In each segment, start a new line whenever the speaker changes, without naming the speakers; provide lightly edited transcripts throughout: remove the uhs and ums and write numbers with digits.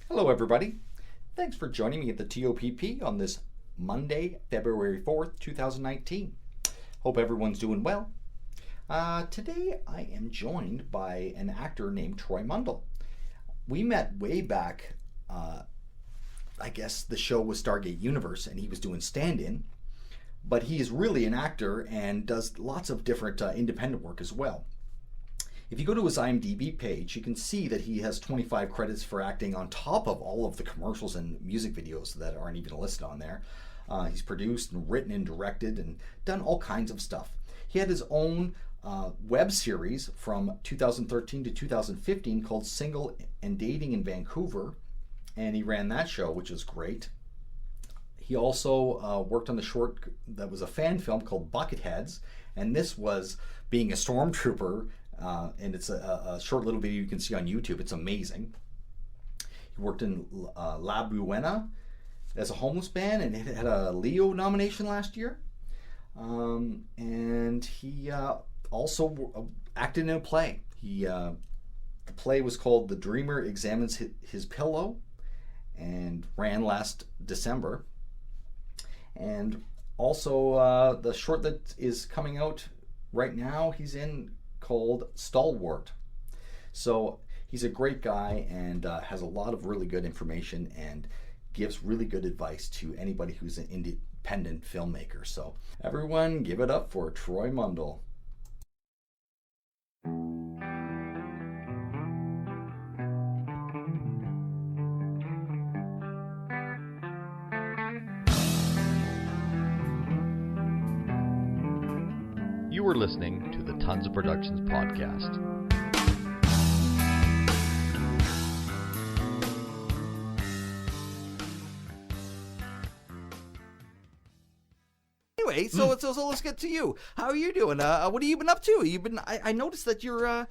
Hello, everybody. Thanks for joining me at the T.O.P.P on this Monday, February 4th, 2019. Hope everyone's doing well. Today, I am joined by an actor named Troy Mundle. We met way back, I guess the show was Stargate Universe, and he was doing stand-in. But he is really an actor and does lots of different independent work as well. If you go to his IMDb page, you can see that he has 25 credits for acting on top of all of the commercials and music videos that aren't even listed on there. He's produced and written and directed and done all kinds of stuff. He had his own web series from 2013 to 2015 called Single and Dating in Vancouver, and he ran that show, which is great. He also worked on the short that was a fan film called Bucketheads, and this was being a stormtrooper. And it's a short little video you can see on YouTube. It's amazing. He worked in La Buena as a homeless man, and it had a Leo nomination last year. And he also acted in a play. The play was called The Dreamer Examines His Pillow, and ran last December. And also the short that is coming out right now, he's in, called Stalwart. So he's a great guy and has a lot of really good information and gives really good advice to anybody who's an independent filmmaker. So everyone give it up for Troy Mundle.
You are listening to the Tons of Productions podcast.
Anyway, so let's get to you. How are you doing? What have you been up to? I noticed that you're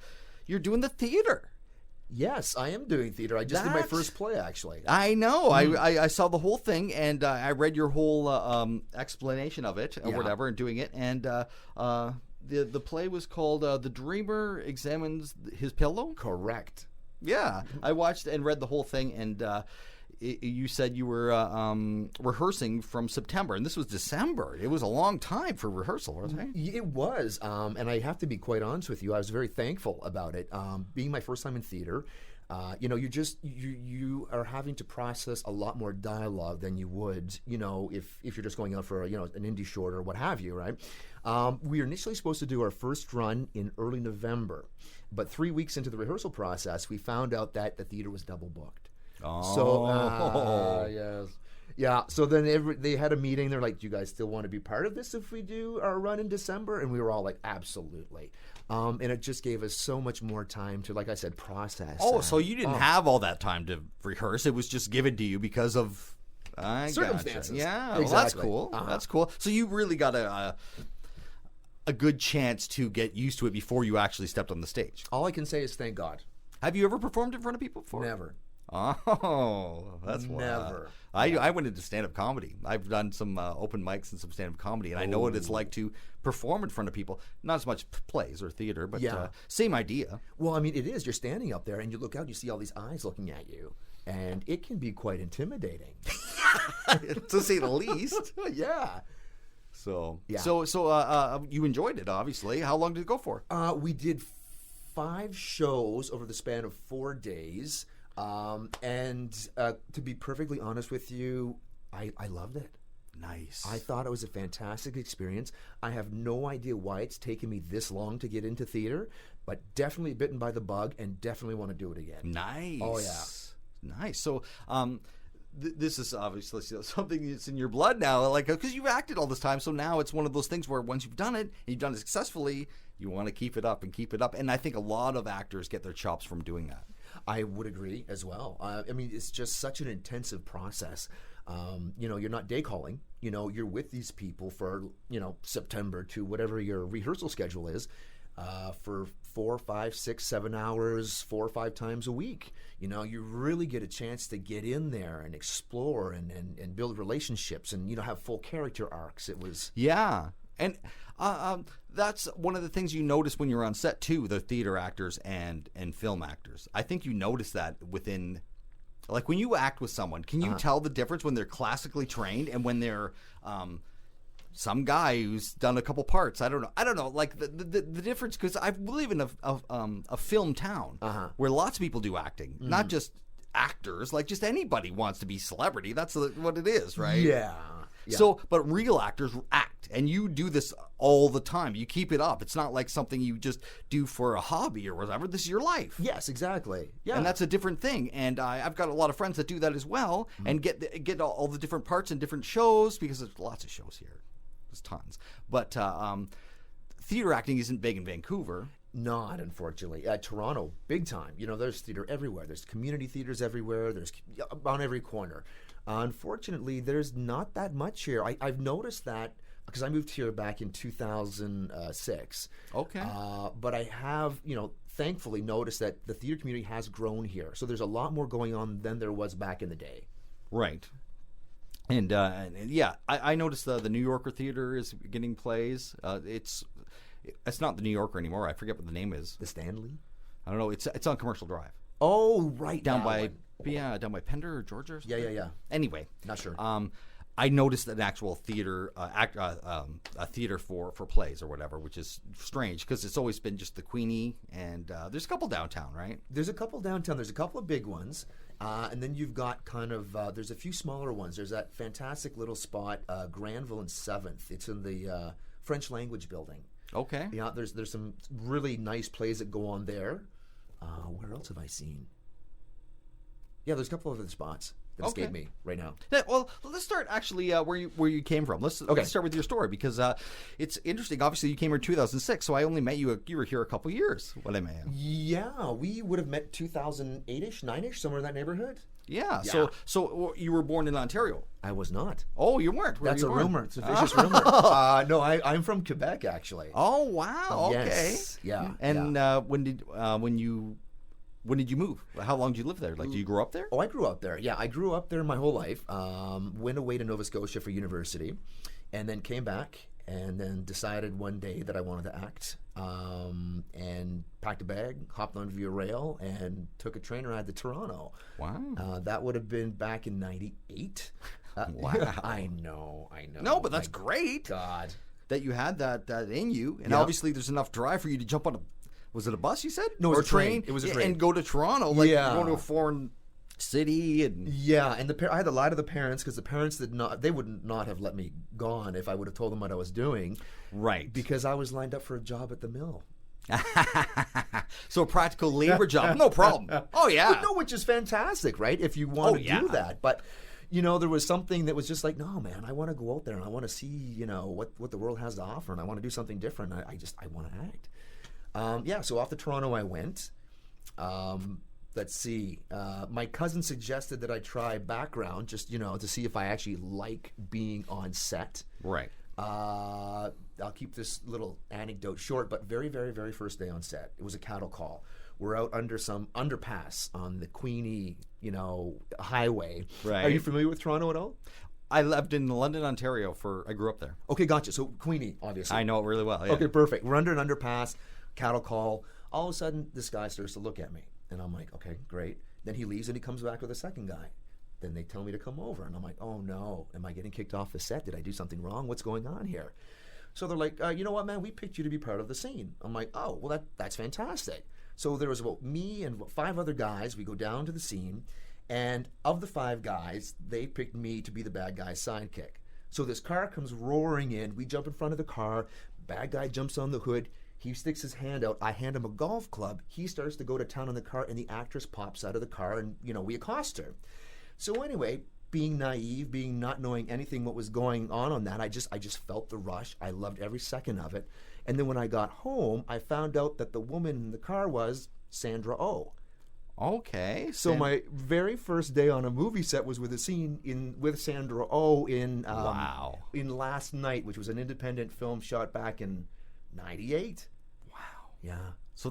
doing the theater.
Yes, I am doing theater. I just did my first play, actually.
I know. I saw the whole thing, and I read your whole explanation of it, or whatever, and doing it. And the play was called The Dreamer Examines His Pillow?
Correct.
Yeah. I watched and read the whole thing, and you said you were rehearsing from September, and this was December. It was a long time for rehearsal, wasn't it?
It was, and I have to be quite honest with you. I was very thankful about it. Being my first time in theater, you are having to process a lot more dialogue than you would, if you're just going out for an indie short or what have you, right? We were initially supposed to do our first run in early November, but 3 weeks into the rehearsal process, we found out that the theater was double booked.
Oh.
So, yes. Yeah, so then they had a meeting. They're like, do you guys still want to be part of this if we do our run in December? And we were all like, absolutely. And it just gave us so much more time to, like I said, process.
Oh, so you didn't have all that time to rehearse. It was just given to you because of
circumstances.
Gotcha. Yeah,
exactly.
Well, that's cool. That's cool. So you really got a good chance to get used to it before you actually stepped on the stage.
All I can say is thank God.
Have you ever performed in front of people before?
Never.
Oh, that's
never.
I went into stand-up comedy. I've done some open mics and some stand-up comedy, and I know what it's like to perform in front of people. Not as much plays or theater, but same idea.
Well, I mean, it is. You're standing up there, and you look out, you see all these eyes looking at you, and it can be quite intimidating,
to say the least.
Yeah.
So you enjoyed it, obviously. How long did it go for?
We did 5 shows over the span of 4 days. And to be perfectly honest with you, I loved it.
Nice.
I thought it was a fantastic experience. I have no idea why it's taken me this long to get into theater, but definitely bitten by the bug and definitely want to do it again.
Nice.
Oh, yeah.
Nice. So, this is obviously something that's in your blood now, like, because you've acted all this time. So now it's one of those things where once you've done it and you've done it successfully, you want to keep it up and keep it up. And I think a lot of actors get their chops from doing that.
I would agree as well. I mean, it's just such an intensive process. You're not day calling. You're with these people for, September to whatever your rehearsal schedule is, for 4, 5, 6, 7 hours, 4 or 5 times a week. You really get a chance to get in there and explore and build relationships and, have full character arcs. It was...
Yeah. And that's one of the things you notice when you're on set too, the theater actors and film actors. I think you notice that within Like when you act with someone, can you tell the difference when they're classically trained and when they're some guy who's done a couple parts? I don't know. Like the difference, because I live in a film town where lots of people do acting, not just actors. Like just anybody wants to be celebrity. That's what it is, right?
Yeah.
So, but real actors act, and you do this all the time. You keep it up. It's not like something you just do for a hobby or whatever. This is your life.
Yes, exactly. Yeah.
And that's a different thing. And I've got a lot of friends that do that as well, and get all the different parts in different shows, because there's lots of shows here. There's tons. But theater acting isn't big in Vancouver.
Not, unfortunately. Toronto, big time. There's theater everywhere. There's community theaters everywhere. There's on every corner. Unfortunately, there's not that much here. I've noticed that because I moved here back in 2006.
Okay.
But I have, thankfully noticed that the theater community has grown here. So there's a lot more going on than there was back in the day.
Right. And yeah, I noticed the New Yorker Theater is getting plays. It's not the New Yorker anymore. I forget what the name is.
The Stanley?
I don't know. It's on Commercial Drive.
Oh, right.
Down by Pender or Georgia or something?
Yeah.
Anyway.
Not sure.
I noticed an actual theater, a theater for plays or whatever, which is strange because it's always been just the Queenie, and there's a couple downtown, right?
There's a couple downtown. There's a couple of big ones. And then you've got kind of, there's a few smaller ones. There's that fantastic little spot, Granville and 7th. It's in the French language building.
Okay.
Yeah, there's some really nice plays that go on there. Where else have I seen? Yeah, there's a couple of other spots that escape me right now.
Yeah, well, let's start actually where you came from. Let's start with your story, because it's interesting. Obviously, you came here in 2006, so I only met you. You were here a couple years. What I may have.
Yeah, we would have met 2008ish, 9ish, somewhere in that neighborhood.
Yeah. So you were born in Ontario.
I was not.
Oh, you weren't.
That's a
born?
rumor. It's a vicious rumor. No, I'm from Quebec, actually.
Oh, wow. Okay.
Yes. Yeah.
And when did you move? How long did you live there? Like, did you grow up there?
Oh, I grew up there. Yeah, I grew up there my whole life. Went away to Nova Scotia for university, and then came back, and then decided one day that I wanted to act, and packed a bag, hopped on Via Rail, and took a train ride to Toronto.
Wow.
That would have been back in '98.
Wow.
I know.
No, but that's great.
God.
That you had that in you, and
Yeah.
obviously there's enough drive for you to jump on a. Was it a bus? You said?
No, it was
or
a train. It was a train.
And go to Toronto, like
Yeah.
going to a foreign city, and
Yeah, and I had to lie to the parents because the parents they would not have let me gone if I would have told them what I was doing.
right.
Because I was lined up for a job at the mill.
So a practical labor job, no problem. Oh yeah.
Well, no, which is fantastic, right? If you want to do that, but there was something that was just like, no, man, I want to go out there and I want to see, what the world has to offer, and I want to do something different. I want to act. So off to Toronto I went. Let's see. My cousin suggested that I try background, just to see if I actually like being on set.
Right.
I'll keep this little anecdote short, but very, very, very first day on set, it was a cattle call. We're out under some underpass on the Queenie, highway.
Right.
Are you familiar with Toronto at all?
I lived in London, Ontario I grew up there.
Okay, gotcha. So Queenie, obviously.
I know it really well. Yeah.
Okay, perfect. We're under an underpass, cattle call. All of a sudden, this guy starts to look at me. And I'm like, okay, great. Then he leaves and he comes back with a second guy. Then they tell me to come over. And I'm like, oh no, am I getting kicked off the set? Did I do something wrong? What's going on here? So they're like, you know what, man, we picked you to be part of the scene. I'm like, oh, well, that's fantastic. So there was about me and 5 other guys. We go down to the scene. And of the 5 guys, they picked me to be the bad guy's sidekick. So this car comes roaring in. We jump in front of the car. Bad guy jumps on the hood. He sticks his hand out. I hand him a golf club. He starts to go to town on the car, and the actress pops out of the car, and, we accost her. So anyway, being naive, not knowing anything what was going on that, I just felt the rush. I loved every second of it. And then when I got home, I found out that the woman in the car was Sandra Oh.
Okay.
So my very first day on a movie set was with a scene with Sandra Oh in
Wow.
in Last Night, which was an independent film shot back in '98.
Wow.
Yeah.
So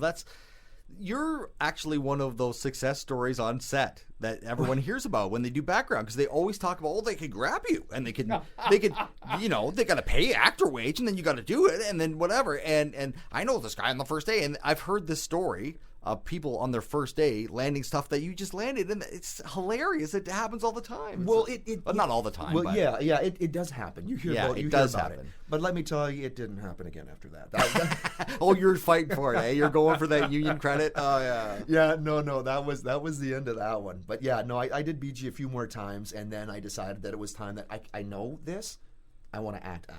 you're actually one of those success stories on set that everyone hears about when they do background, because they always talk about, they could grab you and they could, they got to pay actor wage, and then you got to do it, and then whatever. And I know this guy on the first day, and I've heard this story people on their first day landing stuff that you just landed, and it's hilarious. It happens all the time.
Well,
not all the time.
Well,
but
it does happen. You hear about,
it does
about
happen.
it. But let me tell you, it didn't happen again after that.
Oh, you're fighting for it, eh? You're going for that union credit. Oh yeah.
Yeah, no, that was the end of that one. But yeah, no, I did BG a few more times, and then I decided that it was time that I know this. I want to act.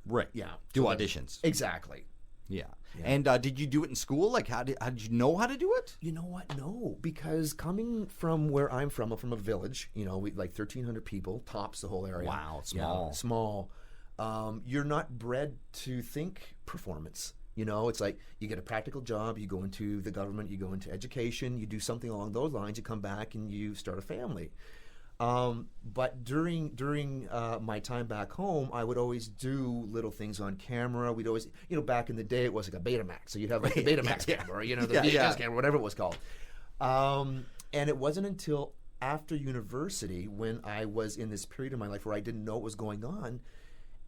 Right.
Yeah.
Do auditions.
Exactly.
Yeah. And did you do it in school? Like, how did you know how to do it?
You know what? No, because coming from where I'm from a village, we like 1,300 people, tops the whole area.
Wow, small.
Yeah, small. You're not bred to think performance. It's like you get a practical job, you go into the government, you go into education, you do something along those lines, you come back and you start a family. But during my time back home, I would always do little things on camera. We'd always, back in the day, it was like a Betamax. So you'd have like the Betamax camera, or, the VHS camera, whatever it was called. And it wasn't until after university when I was in this period of my life where I didn't know what was going on.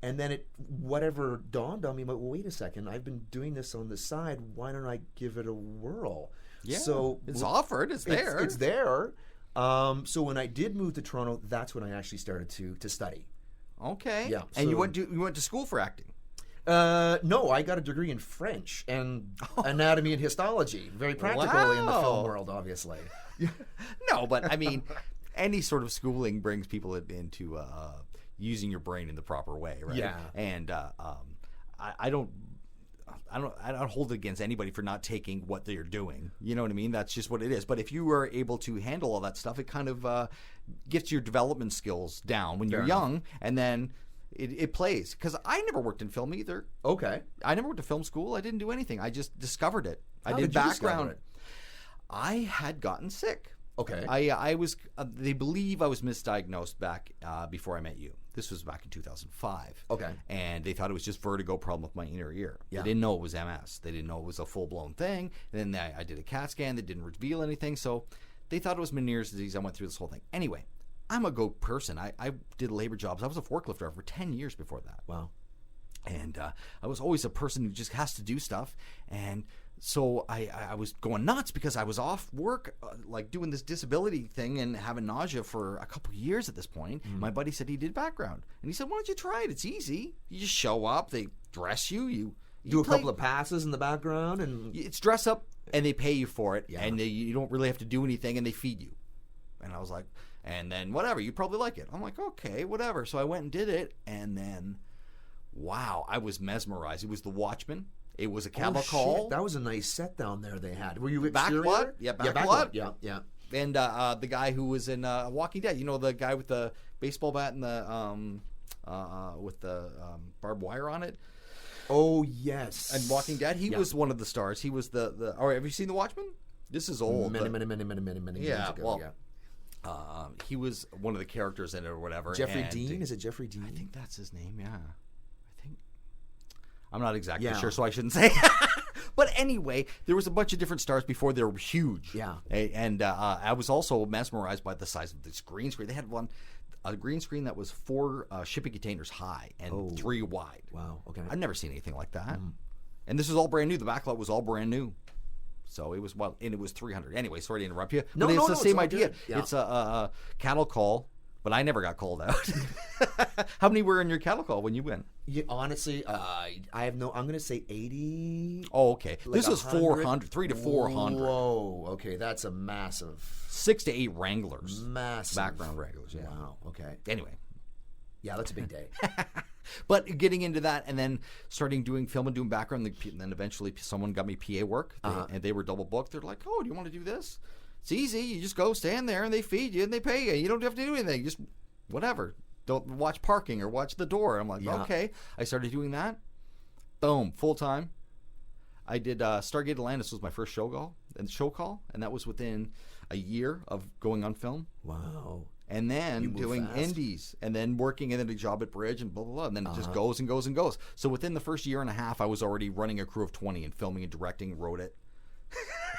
And then whatever dawned on me, well, wait a second, I've been doing this on the side. Why don't I give it a whirl?
Yeah,
so
it's offered. It's there.
It's there. So when I did move to Toronto, that's when I actually started to study.
Okay.
Yeah.
And you went to school for acting?
No, I got a degree in French and anatomy and histology. Very practical in the film world, obviously.
No, but I mean, any sort of schooling brings people into using your brain in the proper way, right?
Yeah.
And I don't hold it against anybody for not taking what they're doing. You know what I mean? That's just what it is. But if you are able to handle all that stuff, it kind of gets your development skills down when you're young, and then it plays. Because I never worked in film either.
Okay.
I never went to film school. I didn't do anything. I just discovered it.
How
I did
did you discover
background.
it?
I had gotten sick.
Okay.
I was. They believe I was misdiagnosed back before I met you. This was back in 2005.
Okay.
And they thought it was just vertigo problem with my inner ear.
Yeah.
They didn't know it was MS. They didn't know it was a full-blown thing. And then I did a CAT scan that didn't reveal anything. So they thought it was Meniere's disease. I went through this whole thing. Anyway, I'm a go person. I did labor jobs. I was a forklift driver for 10 years before that.
Wow.
And I was always a person who just has to do stuff. And so I was going nuts because I was off work, like doing this disability thing and having nausea for a couple of years at this point. My buddy said he did background. And he said, why don't you try it? It's easy. You just show up. They dress you. You
do a couple of passes in the background. And
it's dress up, and they pay you for it.
Yeah.
And you don't really have to do anything, and they feed you. And I was like, and then whatever. You probably like it. I'm like, okay, whatever. So I went and did it. And then, wow, I was mesmerized. It was The Watchmen. It was a cattle call.
Shit. That was a nice set down there they had. Were you
Backlot?
exterior?
Yeah, Backlot.
Yeah.
And the guy who was in Walking Dead, the guy with the baseball bat and the with the barbed wire on it.
Oh yes.
And Walking Dead, he was one of the stars. He was the. All right, have you seen The Watchmen? This is old.
Many years ago.
Well, he was one of the characters in it or whatever.
Jeffrey Dean? Is it Jeffrey Dean?
I think that's his name. Yeah. I'm not exactly sure, so I shouldn't say. But anyway, there was a bunch of different stars before they were huge.
Yeah.
And I was also mesmerized by the size of this green screen. They had a green screen that was 4 shipping containers high and 3 wide.
Wow. Okay.
I've never seen anything like that. And this was all brand new. The backlot was all brand new. So it was, and it was 300. Anyway, sorry to interrupt you.
No,
but it's the same idea.
Yeah.
It's a cattle call. But I never got called out. How many were in your cattle call when you went?
Honestly, I have no. I'm going to say 80.
Oh, okay.
Like
this was
400.
300 to 400.
Whoa. Okay, that's a massive.
6 to 8 wranglers.
Massive.
Background wranglers. Yeah.
Wow. Okay.
Anyway.
Yeah, that's a big day.
But getting into that and then starting doing film and doing background, and then eventually someone got me PA work, and they were double booked. They're like, "Oh, do you want to do this?" It's easy. You just go stand there and they feed you and they pay you. You don't have to do anything. Just whatever. Don't watch parking or watch the door. I'm like, okay. I started doing that. Boom, full time. I did Stargate Atlantis was my first show call, and that was within a year of going on film.
Wow.
And then doing
fast.
indies, and then working, and then a job at Bridge, and blah, blah, blah. And then it just goes and goes and goes. So within the first year and a half, I was already running a crew of 20 and filming and directing, wrote it.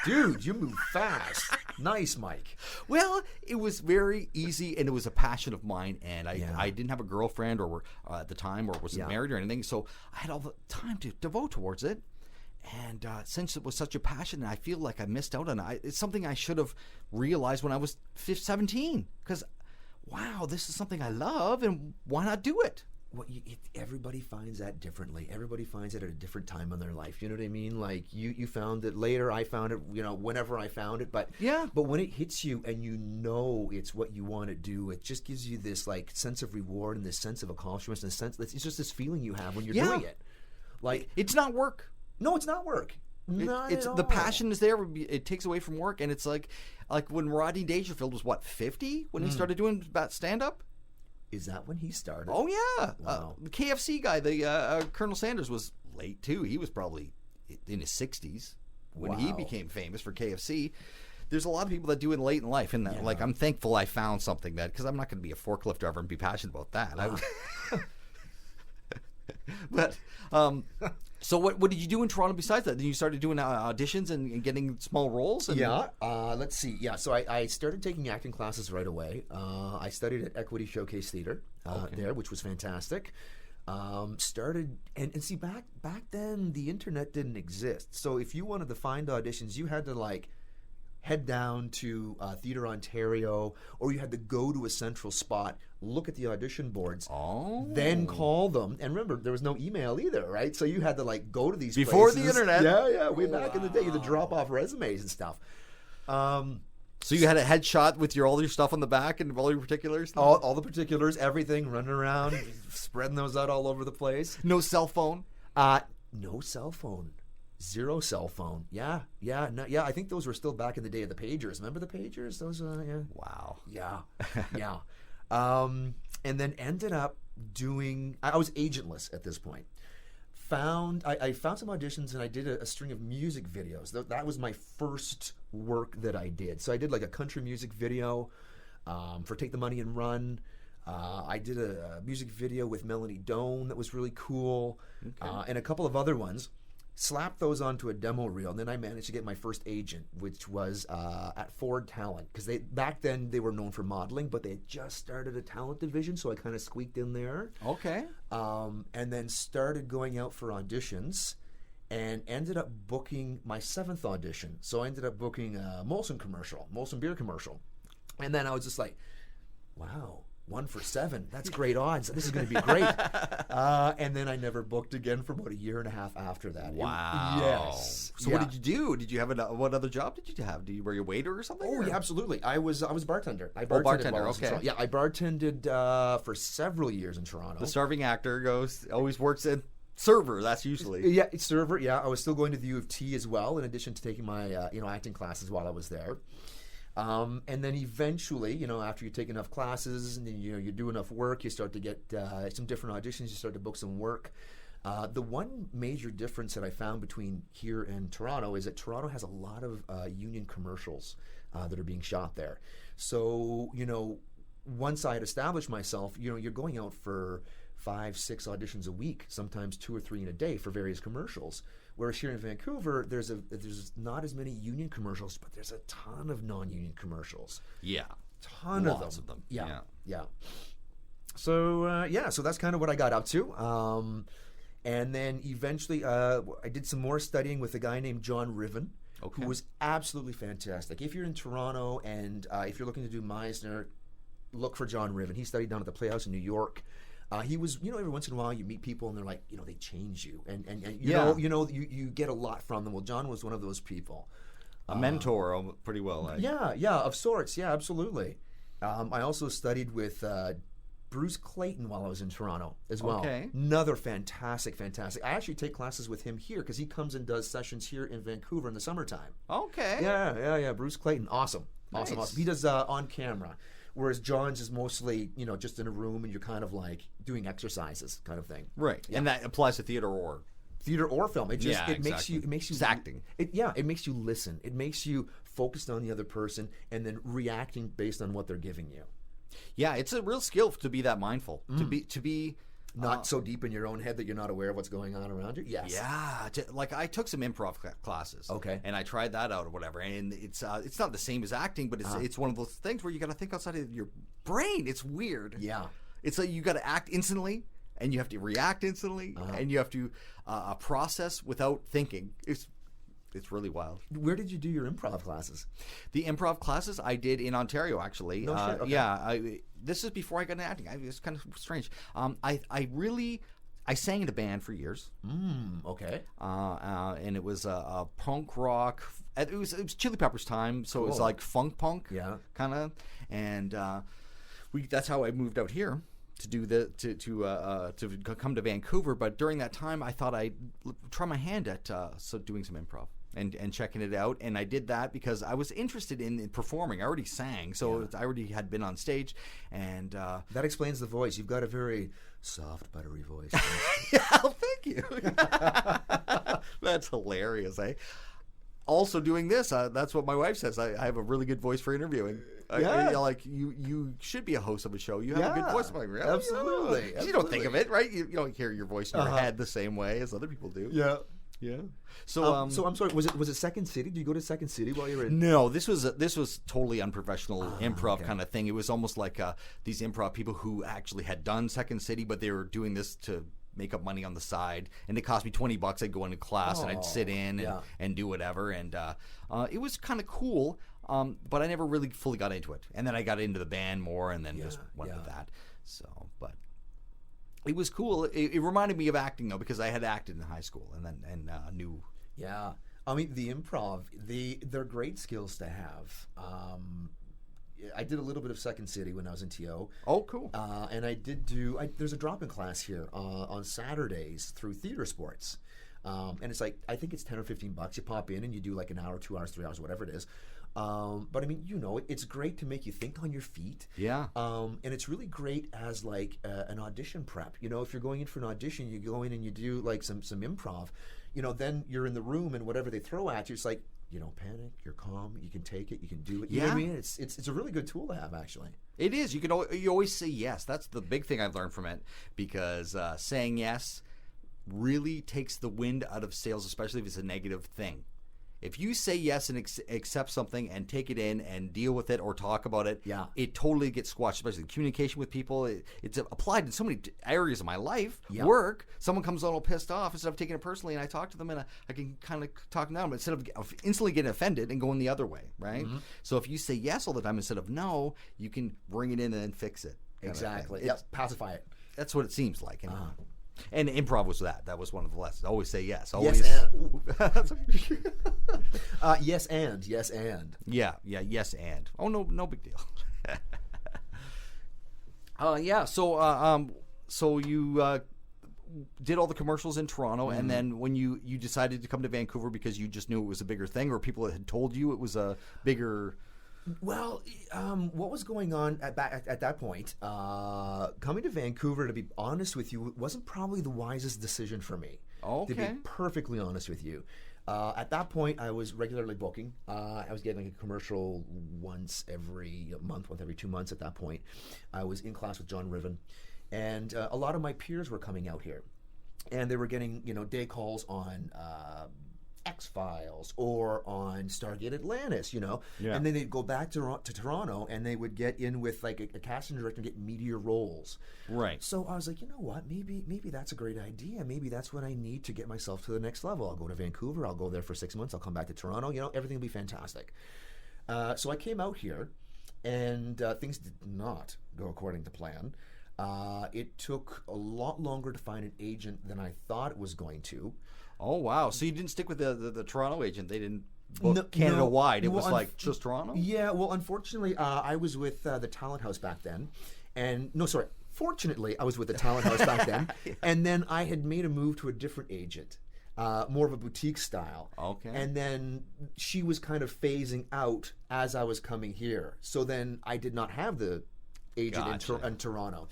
Dude, you move fast. Nice, Mike.
Well, it was very easy, and it was a passion of mine, and I didn't have a girlfriend or at the time, or wasn't married or anything, so I had all the time to devote towards it. And since it was such a passion, I feel like I missed out on it. It's something I should have realized when I was 17. Because, wow, this is something I love, and why not do it?
Well, everybody finds that differently. Everybody finds it at a different time in their life. You know what I mean? Like you found it later. I found it, whenever I found it. But
yeah.
But when it hits you and you know it's what you want to do, it just gives you this like sense of reward and this sense of accomplishment and it's just this feeling you have when you're doing it. Like
it's not work.
No, it's not work. Not at all.
The passion is there. It takes away from work, and it's like when Rodney Dangerfield was 50 when he started doing stand up.
Is that when he started?
Oh yeah,
Wow.
The KFC guy, the Colonel Sanders was late too. He was probably in his 60s when he became famous for KFC. There's a lot of people that do it late in life, and like I'm thankful I found something that because I'm not going to be a forklift driver and be passionate about that. But so what did you do in Toronto besides that? Then you started doing auditions and getting small roles?
Let's see. Yeah, so I started taking acting classes right away. I studied at Equity Showcase Theatre there, which was fantastic. Started and see back then the internet didn't exist. So if you wanted to find auditions, you had to like head down to Theatre Ontario, or you had to go to a central spot, look at the audition boards, then call them. And remember, there was no email either, right? So you had to like go to these
before
places.
the internet.
Yeah, way back in the day, you had to drop off resumes and stuff.
So you had a headshot with all your stuff on the back and all your particulars?
All the particulars, everything, running around, spreading those out all over the place.
No cell phone?
No cell phone. Zero cell phone. Yeah. I think those were still back in the day of the pagers. Remember the pagers? Those, yeah.
Wow.
Yeah. And then ended up doing. I was agentless at this point. I found some auditions and I did a string of music videos. That was my first work that I did. So I did like a country music video for Take the Money and Run. I did a music video with Melanie Doan that was really cool, and a couple of other ones. Slapped those onto a demo reel, and then I managed to get my first agent, which was at Ford Talent, because back then they were known for modeling, but they had just started a talent division, so I kind of squeaked in there.
Okay.
And then started going out for auditions, and ended up booking my 7th audition. So I ended up booking a Molson beer commercial, and then I was just like, wow. 1 for 7. That's great odds. This is going to be great. And then I never booked again for about a year and a half after that.
Wow.
Yes.
So what did you do? Did you have what other job did you have? Were you a waiter or something?
Oh, yeah, absolutely. I was a bartender. I
bartender.
while I was in
Okay.
Toronto. Yeah, I bartended for several years in Toronto.
The starving actor always works at server. That's usually.
Yeah, it's server. Yeah, I was still going to the U of T as well, in addition to taking my acting classes while I was there. And then eventually, after you take enough classes and you do enough work, you start to get some different auditions. You start to book some work. The one major difference that I found between here and Toronto is that Toronto has a lot of union commercials that are being shot there. So, once I had established myself, you're going out for 5-6 auditions a week, sometimes 2 or 3 in a day for various commercials. Whereas here in Vancouver, there's not as many union commercials, but there's a ton of non-union commercials.
Yeah,
Lots of them. Yeah. So so that's kind of what I got up to. And then eventually, I did some more studying with a guy named John Riven, who was absolutely fantastic. If you're in Toronto and if you're looking to do Meisner, look for John Riven. He studied down at the Playhouse in New York. He was, every once in a while you meet people and they're like, they change you, and you get a lot from them. Well, John was one of those people,
a mentor, pretty well.
Yeah, of sorts. Yeah, absolutely. I also studied with Bruce Clayton while I was in Toronto as well. Okay. Another fantastic. I actually take classes with him here because he comes and does sessions here in Vancouver in the summertime.
Okay.
Yeah. Bruce Clayton, awesome.
Nice.
Awesome. He does on camera. Whereas John's is mostly, just in a room and you're kind of like doing exercises kind of thing.
Right. Yeah. And that applies to theater or film. It just makes you it's acting.
It makes you listen. It makes you focused on the other person and then reacting based on what they're giving you.
Yeah, it's a real skill to be that mindful. To be
not so deep in your own head that you're not aware of what's going on around you. Yes.
Yeah. Like I took some improv classes.
Okay.
And I tried that out or whatever. And it's not the same as acting, but it's one of those things where you got to think outside of your brain. It's weird.
Yeah.
It's like you got to act instantly, and you have to react instantly, and you have to process without thinking. It's really wild.
Where did you do your improv classes?
The improv classes I did in Ontario, actually.
No shit, okay.
Yeah, this is before I got into acting. It's kind of strange. I sang in a band for years.
Okay.
And it was a punk rock. It was Chili Peppers time, so it was like funk punk, kind of. And that's how I moved out here to do to come to Vancouver. But during that time, I thought I'd try my hand at doing some improv. And checking it out, and I did that because I was interested in performing. I already sang, so I already had been on stage, and
that explains the voice. You've got a very soft, buttery voice.
Well, thank you. That's hilarious, eh? Also doing this, that's what my wife says. I have a really good voice for interviewing. You should be a host of a show. You have a good voice. I'm like, really?
Absolutely.
You don't think of it, right? You don't hear your voice in your head the same way as other people do.
Yeah.
Yeah. So
I'm sorry. Was it Second City? Did you go to Second City while you were in?
No, this was totally unprofessional improv kind of thing. It was almost like these improv people who actually had done Second City, but they were doing this to make up money on the side. And it cost me $20. I'd go into class and I'd sit in and do whatever. And it was kind of cool, but I never really fully got into it. And then I got into the band more, and then just went with that. So, but. It was cool. It reminded me of acting, though, because I had acted in high school and knew.
Yeah. I mean, the improv, they're great skills to have. I did a little bit of Second City when I was in TO.
Oh, cool.
And I did there's a drop-in class here on Saturdays through Theater Sports. And it's like, I think it's $10 or $15. You pop in and you do like an hour, 2 hours, 3 hours, whatever it is. But I mean, it's great to make you think on your feet.
Yeah.
And it's really great as like an audition prep. If you're going in for an audition, you go in and you do like some improv. Then you're in the room and whatever they throw at you, it's like, you don't panic. You're calm. You can take it. You can do it. You know what I mean? It's a really good tool to have, actually.
It is. You always say yes. That's the big thing I've learned from it, because saying yes really takes the wind out of sails, especially if it's a negative thing. If you say yes and accept something and take it in and deal with it or talk about it, it totally gets squashed, especially communication with people. It's applied in so many areas of my life. Work, someone comes a little pissed off, instead of taking it personally, and I talk to them and I can kind of talk them down, but instead of instantly getting offended and going the other way, right? Mm-hmm. So if you say yes all the time instead of no, you can bring it in and then fix it.
Exactly. Yep. Pacify it.
That's what it seems like. Anyway. And improv was that. That was one of the lessons. Always say yes.
Always. Yes and. Yes and.
Yeah. Yes and. Oh, no big deal. So you did all the commercials in Toronto, and then when you decided to come to Vancouver because you just knew it was a bigger thing, or people had told you it was a bigger.
Well, what was going on at that point, coming to Vancouver, to be honest with you, wasn't probably the wisest decision for me.
Okay.
To be perfectly honest with you. At that point, I was regularly booking. I was getting a commercial once every month, once every 2 months at that point. I was in class with John Riven, and a lot of my peers were coming out here. And they were getting, day calls on X-Files or on Stargate Atlantis, and then they'd go back to Toronto and they would get in with like a casting director and get meteor roles.
Right.
So I was like, you know what, maybe that's a great idea. Maybe that's what I need to get myself to the next level. I'll go to Vancouver. I'll go there for 6 months. I'll come back to Toronto. Everything will be fantastic. So I came out here, and things did not go according to plan. It took a lot longer to find an agent than I thought it was going to.
Oh, wow. So you didn't stick with the Toronto agent. They didn't book Canada-wide. It was like just Toronto?
Yeah, well, unfortunately, I was with the Talent House back then. Fortunately, I was with the Talent House back then. And then I had made a move to a different agent, more of a boutique style.
Okay.
And then she was kind of phasing out as I was coming here. So then I did not have the agent in Toronto.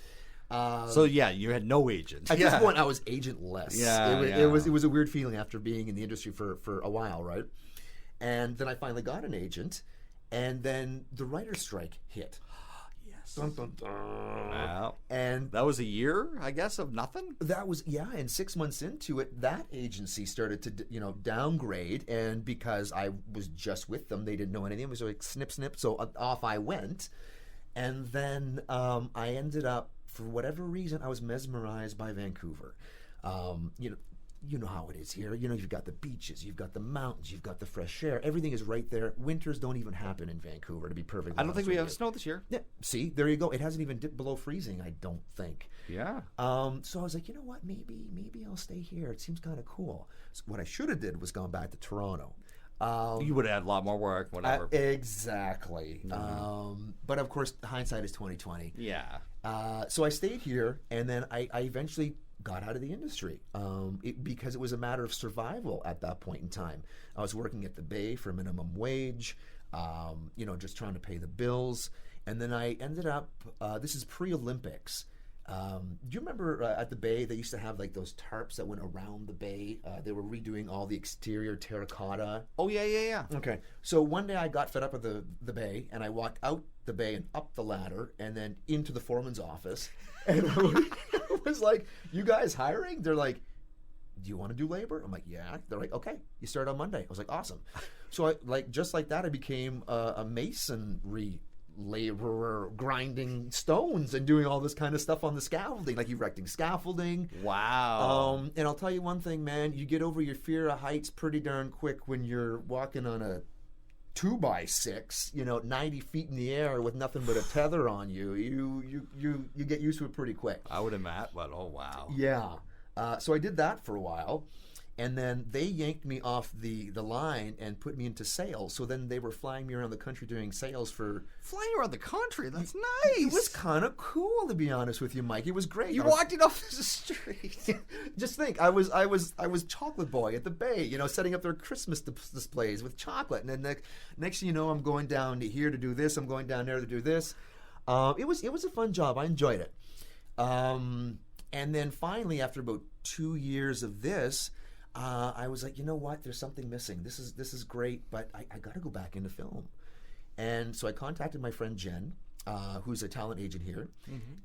So you had no agent.
At this point, I was agentless.
It
was a weird feeling after being in the industry for a while, right? And then I finally got an agent, and then the writer's strike hit.
Yes.
Dun, dun, dun.
Wow.
And
that was a year, I guess, of nothing.
That was and 6 months into it, that agency started to downgrade, and because I was just with them, they didn't know anything. It was like snip, snip. So off I went, and then I ended up for whatever reason, I was mesmerized by Vancouver. You know how it is here. You know, you've got the beaches, you've got the mountains, you've got the fresh air. Everything is right there. Winters don't even happen in Vancouver, to be perfectly honest.
I don't think we
with
have
you.
snow this year.
Yeah, see, there you go. It hasn't even dipped below freezing, I don't think.
Yeah.
So I was like, you know what? Maybe I'll stay here. It seems kind of cool. So what I should have did was gone back to Toronto.
You would have had a lot more work, whatever.
Exactly. But of course, hindsight is 20/20.
Yeah.
So I stayed here, and then I eventually got out of the industry because it was a matter of survival at that point in time. I was working at the Bay for minimum wage, just trying to pay the bills. And then I ended up, this is pre-Olympics. Do you remember at the Bay, they used to have like those tarps that went around the Bay? They were redoing all the exterior terracotta.
Oh, yeah.
Okay. So one day I got fed up with the Bay, and I walked out the Bay and up the ladder and then into the foreman's office. And I was like, you guys hiring? They're like, do you want to do labor? I'm like, yeah. They're like, okay, you start on Monday. I was like, awesome. So just like that, I became a masonry laborer, grinding stones and doing all this kind of stuff on the scaffolding, like erecting scaffolding.
Wow.
And I'll tell you one thing, man, you get over your fear of heights pretty darn quick when you're walking on a 2x6, 90 feet in the air with nothing but a tether on you. You get used to it pretty quick.
I would imagine, but oh wow.
Yeah. So I did that for a while, and then they yanked me off the line and put me into sales. So then they were flying me around the country doing sales for...
Flying around the country? That's nice.
It was kind of cool, to be honest with you, Mike. It was great.
You walked it off the street.
Just think, I was chocolate boy at the Bay, setting up their Christmas displays with chocolate. And then next thing you know, I'm going down to here to do this. I'm going down there to do this. It was a fun job. I enjoyed it. And then finally, after about 2 years of this, I was like, you know what? There's something missing. This is great, but I got to go back into film. And so I contacted my friend Jen, who's a talent agent here,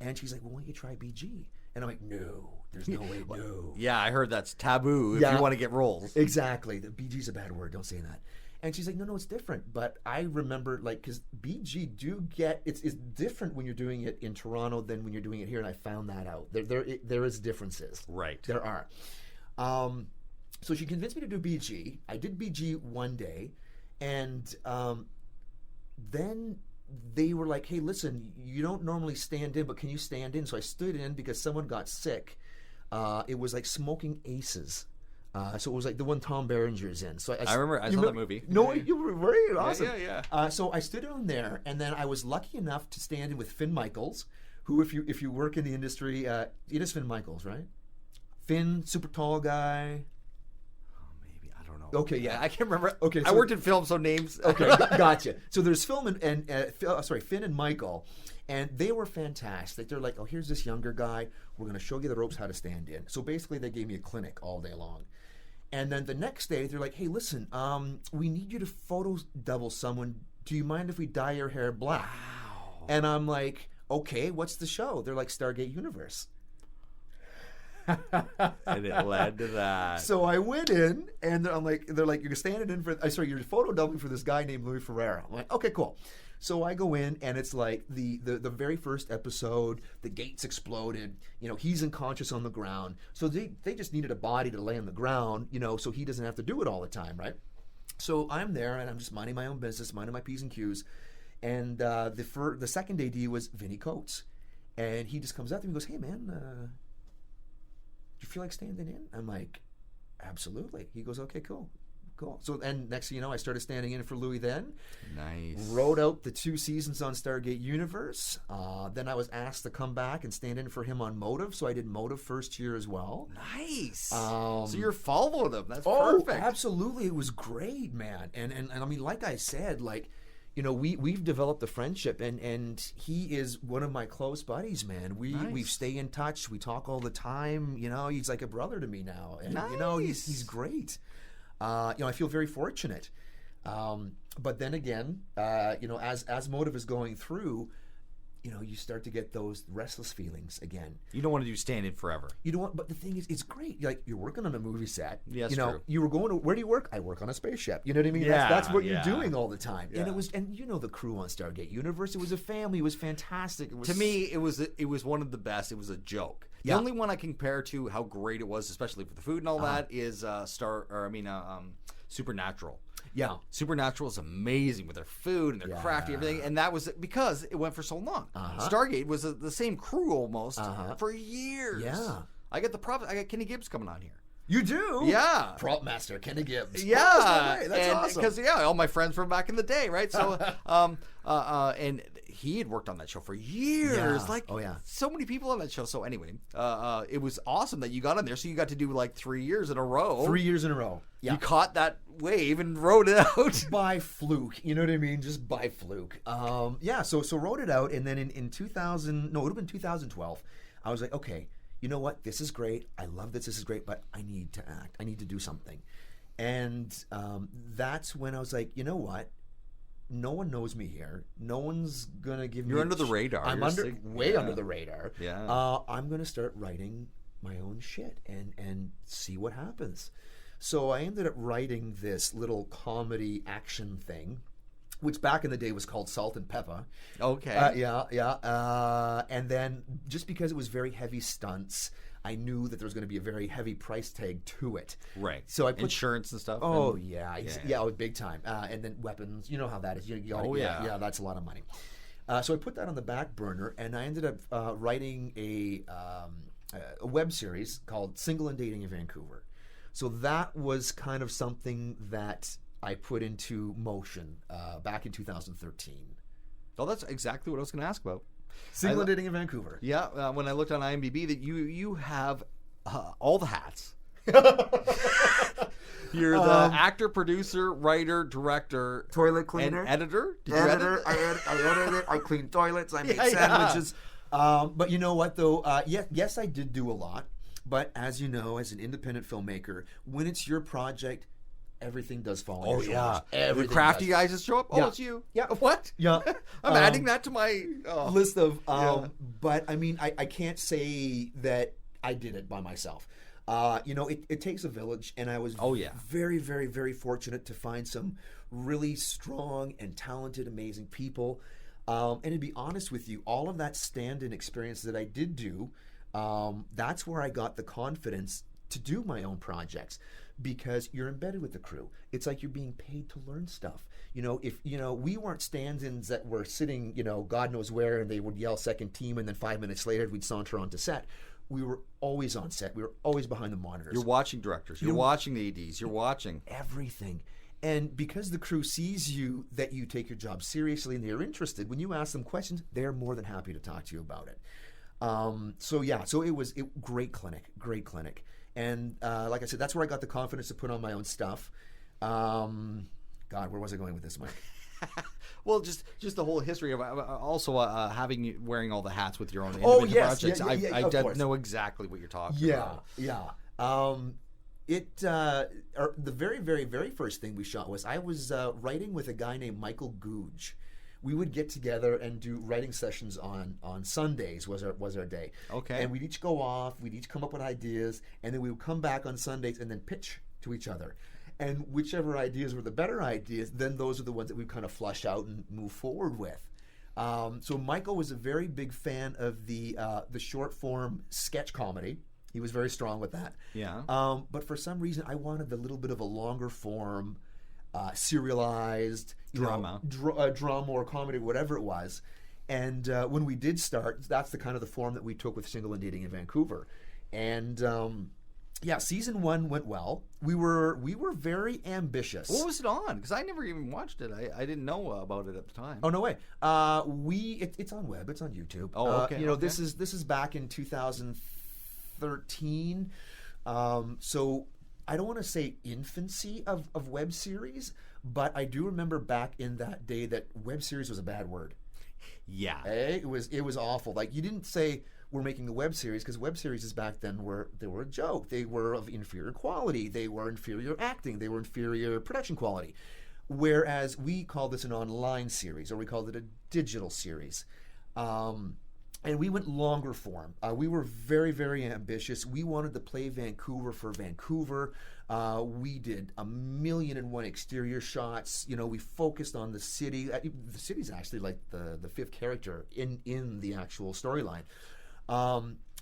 and she's like, well, why don't you try BG? And I'm like, no, there's no way, no.
Yeah, I heard that's taboo if you want to get roles.
Exactly. The BG's a bad word. Don't say that. And she's like, no, it's different. But I remember, because BG it's different when you're doing it in Toronto than when you're doing it here, and I found that out. There is differences.
Right.
There are. So she convinced me to do BG. I did BG one day, and then they were like, hey, listen, you don't normally stand in, but can you stand in? So I stood in because someone got sick. It was like Smoking Aces. So it was like the one Tom Berenger's in. So
I remember, I saw that movie.
No, you were very awesome.
Yeah.
So I stood on there, and then I was lucky enough to stand in with Finn Michaels, who, if you work in the industry, it is Finn Michaels, right? Finn, super tall guy. Okay, yeah,
I can't remember.
Okay,
I worked in film, so names.
Okay, gotcha. So there's Phil Finn and Michael, and they were fantastic. They're like, oh, here's this younger guy. We're going to show you the ropes how to stand in. So basically, they gave me a clinic all day long. And then the next day, they're like, hey, listen, we need you to photo double someone. Do you mind if we dye your hair black? Wow. And I'm like, okay, what's the show? They're like, Stargate Universe.
And it led to that.
So I went in, and they're like, you're standing in you're photo doubling for this guy named Louis Ferreira. I'm like, okay, cool. So I go in, and it's like the very first episode, the gates exploded. He's unconscious on the ground. So they just needed a body to lay on the ground, so he doesn't have to do it all the time, right? So I'm there, and I'm just minding my own business, minding my P's and Q's. And the second AD was Vinny Coates, and he just comes up to me and goes, hey man, do you feel like standing in? I'm like, absolutely. He goes, okay, cool. So, and next thing you know, I started standing in for Louis then.
Nice.
Wrote out the 2 seasons on Stargate Universe. Then I was asked to come back and stand in for him on Motive, so I did Motive first year as well.
Nice. So you're following them. That's perfect.
Absolutely. It was great, man. And I mean, like I said, we've developed a friendship, and he is one of my close buddies, man. We stay in touch. We talk all the time. He's like a brother to me now, and
nice.
He's great. I feel very fortunate. But then again, as Motive is going through, you start to get those restless feelings again.
You don't want to do stand-in forever.
You don't want, but the thing is, it's great. Like, you're working on a movie set.
Yes, true.
You were going to, where do you work? I work on a spaceship. You know what I mean?
Yeah,
that's what
yeah.
you're doing all the time.
Yeah.
And the crew on Stargate Universe, it was a family. It was fantastic.
To me, it was one of the best. It was a joke. The
Yeah.
only one I compare to how great it was, especially for the food and all that, is Supernatural.
Yeah.
Supernatural is amazing with their food and their crafty everything, and that was because it went for so long. Stargate was the same crew almost for years.
Yeah.
I got Kenny Gibbs coming on here.
You do?
Yeah.
Prop master Kenny Gibbs.
Yeah.
Oh, no way. That's awesome.
Because, all my friends from back in the day, right? So, and he had worked on that show for years.
Yeah.
Like, so many people on that show. So, anyway, it was awesome that you got on there. So, you got to do like 3 years in a row.
3 years in a row. Yeah.
You caught that wave and rode it out.
By fluke. You know what I mean? Just by fluke. So wrote it out. And then in 2000, no, it would have been 2012, I was like, okay, you know what? This is great. I love this. This is great, but I need to act. I need to do something. And that's when I was like, you know what? No one knows me here. No one's going to give me...
You're under the radar.
I'm way under the radar.
Yeah.
I'm going to start writing my own shit and see what happens. So I ended up writing this little comedy action thing, which back in the day was called Salt and Pepper.
Okay.
And then just because it was very heavy stunts, I knew that there was going to be a very heavy price tag to it.
Right.
So I put
insurance and stuff.
Oh yeah, it was big time. And then weapons. You know how that is. Yeah, that's a lot of money. So I put that on the back burner, and I ended up writing a web series called Single and Dating in Vancouver. So that was kind of something that I put into motion back in 2013.
Oh, that's exactly what I was going to ask about.
Single and Dating in Vancouver.
Yeah, when I looked on IMDb, that you have all the hats. You're the actor, producer, writer, director,
toilet cleaner,
and editor.
Did you edit? I edited it. I cleaned toilets. I made sandwiches. But you know what, though? Yes, I did do a lot. But as you know, as an independent filmmaker, when it's your project, everything does fall on your shoulders.
The crafty guys just show up. Oh, it's you.
Yeah.
What?
Yeah.
I'm adding that to my
list of. But I mean, I can't say that I did it by myself. It takes a village, and I was very, very, very fortunate to find some really strong and talented, amazing people. And to be honest with you, all of that stand-in experience that I did do, that's where I got the confidence to do my own projects, because you're embedded with the crew. It's like you're being paid to learn stuff. If we weren't stand-ins that were sitting, God knows where, and they would yell second team, and then 5 minutes later we'd saunter onto set. We were always on set. We were always behind the monitors.
You're watching directors. You're watching the ADs. You're watching
everything. And because the crew sees you, that you take your job seriously and they're interested, when you ask them questions, they're more than happy to talk to you about it. So it was great clinic. And like I said, that's where I got the confidence to put on my own stuff. God, where was I going with this, Mike?
Well, just the whole history of also wearing all the hats with your own individual projects. I know exactly what you're talking about.
The very, very, very first thing we shot was I was writing with a guy named Michael Googe. We would get together and do writing sessions on Sundays was our day.
Okay.
And we'd each go off, we'd each come up with ideas, and then we would come back on Sundays and then pitch to each other. And whichever ideas were the better ideas, then those are the ones that we kind of flush out and move forward with. So Michael was a very big fan of the short form sketch comedy. He was very strong with that.
Yeah.
But for some reason, I wanted a little bit of a longer form, serialized
drama,
drama or comedy, whatever it was. And when we did start, that's the kind of the form that we took with Single and Dating in Vancouver. And season 1 went well. We were very ambitious.
What was it on? Because I never even watched it. I didn't know about it at the time.
Oh, no way. It's on web. It's on YouTube.
Oh, okay.
This is back in 2013. So I don't want to say infancy of web series, but I do remember back in that day that web series was a bad word.
Yeah.
It was awful. Like, you didn't say we're making a web series, because web series back then were a joke. They were of inferior quality. They were inferior acting. They were inferior production quality. Whereas we call this an online series, or we called it a digital series. And we went longer form. We were very, very ambitious. We wanted to play Vancouver for Vancouver. We did 1,000,001 exterior shots. We focused on the city. The city's actually like the fifth character in the actual storyline.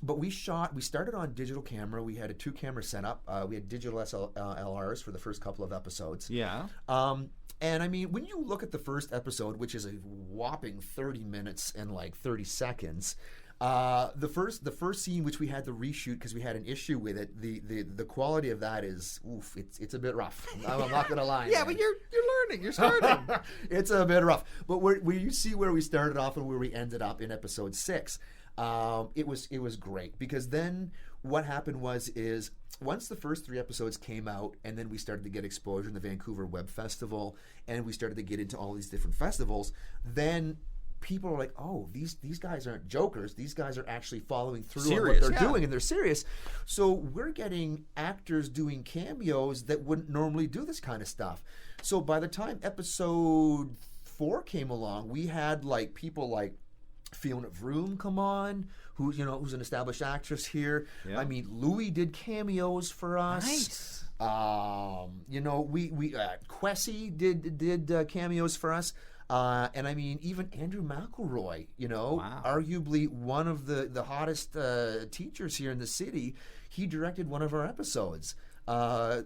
But we started on digital camera. We had a 2-camera setup. We had digital SLRs for the first couple of episodes.
Yeah.
And I mean, when you look at the first episode, which is a whopping 30 minutes and like 30 seconds, the first scene, which we had to reshoot because we had an issue with it, the quality of that is, it's a bit rough. I'm not gonna lie.
Yeah,
man.
but you're learning. You're starting.
It's a bit rough. But where you see where we started off and where we ended up in episode 6, it was great, because then what happened is once the first 3 episodes came out, and then we started to get exposure in the Vancouver Web Festival, and we started to get into all these different festivals, then people are like, oh, these guys aren't jokers. These guys are actually following through on what they're doing, and they're serious. So we're getting actors doing cameos that wouldn't normally do this kind of stuff. So by the time episode 4 came along, we had like people like Fiona Vroom come on, who's an established actress here. Yeah. I mean, Louis did cameos for us.
Nice.
We Kwesi did cameos for us. And I mean, even Andrew McElroy,
wow.
Arguably one of the hottest teachers here in the city, he directed one of our episodes,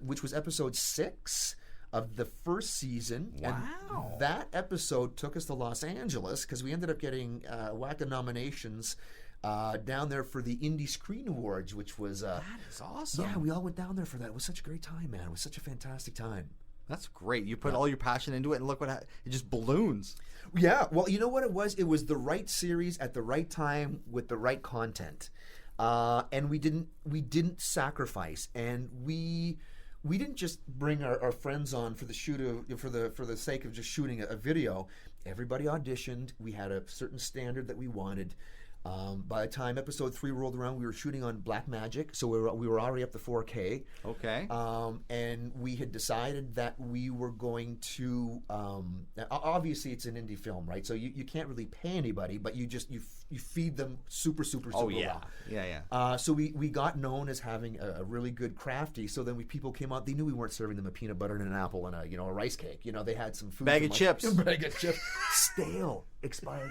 which was episode 6 of the first season.
Wow.
And that episode took us to Los Angeles because we ended up getting whack of nominations down there for the Indie Screen Awards, which was...
that is awesome.
Yeah, we all went down there for that. It was such a great time, man. It was such a fantastic time.
That's great. You put all your passion into it, and look what it just balloons.
Yeah, well, you know what it was? It was the right series at the right time with the right content. And we didn't sacrifice, and we didn't just bring our friends on for the for the sake of just shooting a video. Everybody auditioned. We had a certain standard that we wanted. By the time episode 3 rolled around, we were shooting on Blackmagic, so we were already up to 4K.
Okay.
And we had decided that we were going to. Obviously, it's an indie film, right? So you can't really pay anybody, but you feed them super raw.
Yeah.
So we got known as having a really good crafty. So then people came out. They knew we weren't serving them a peanut butter and an apple and a rice cake. They had some food.
Bag of chips.
Stale. Expired.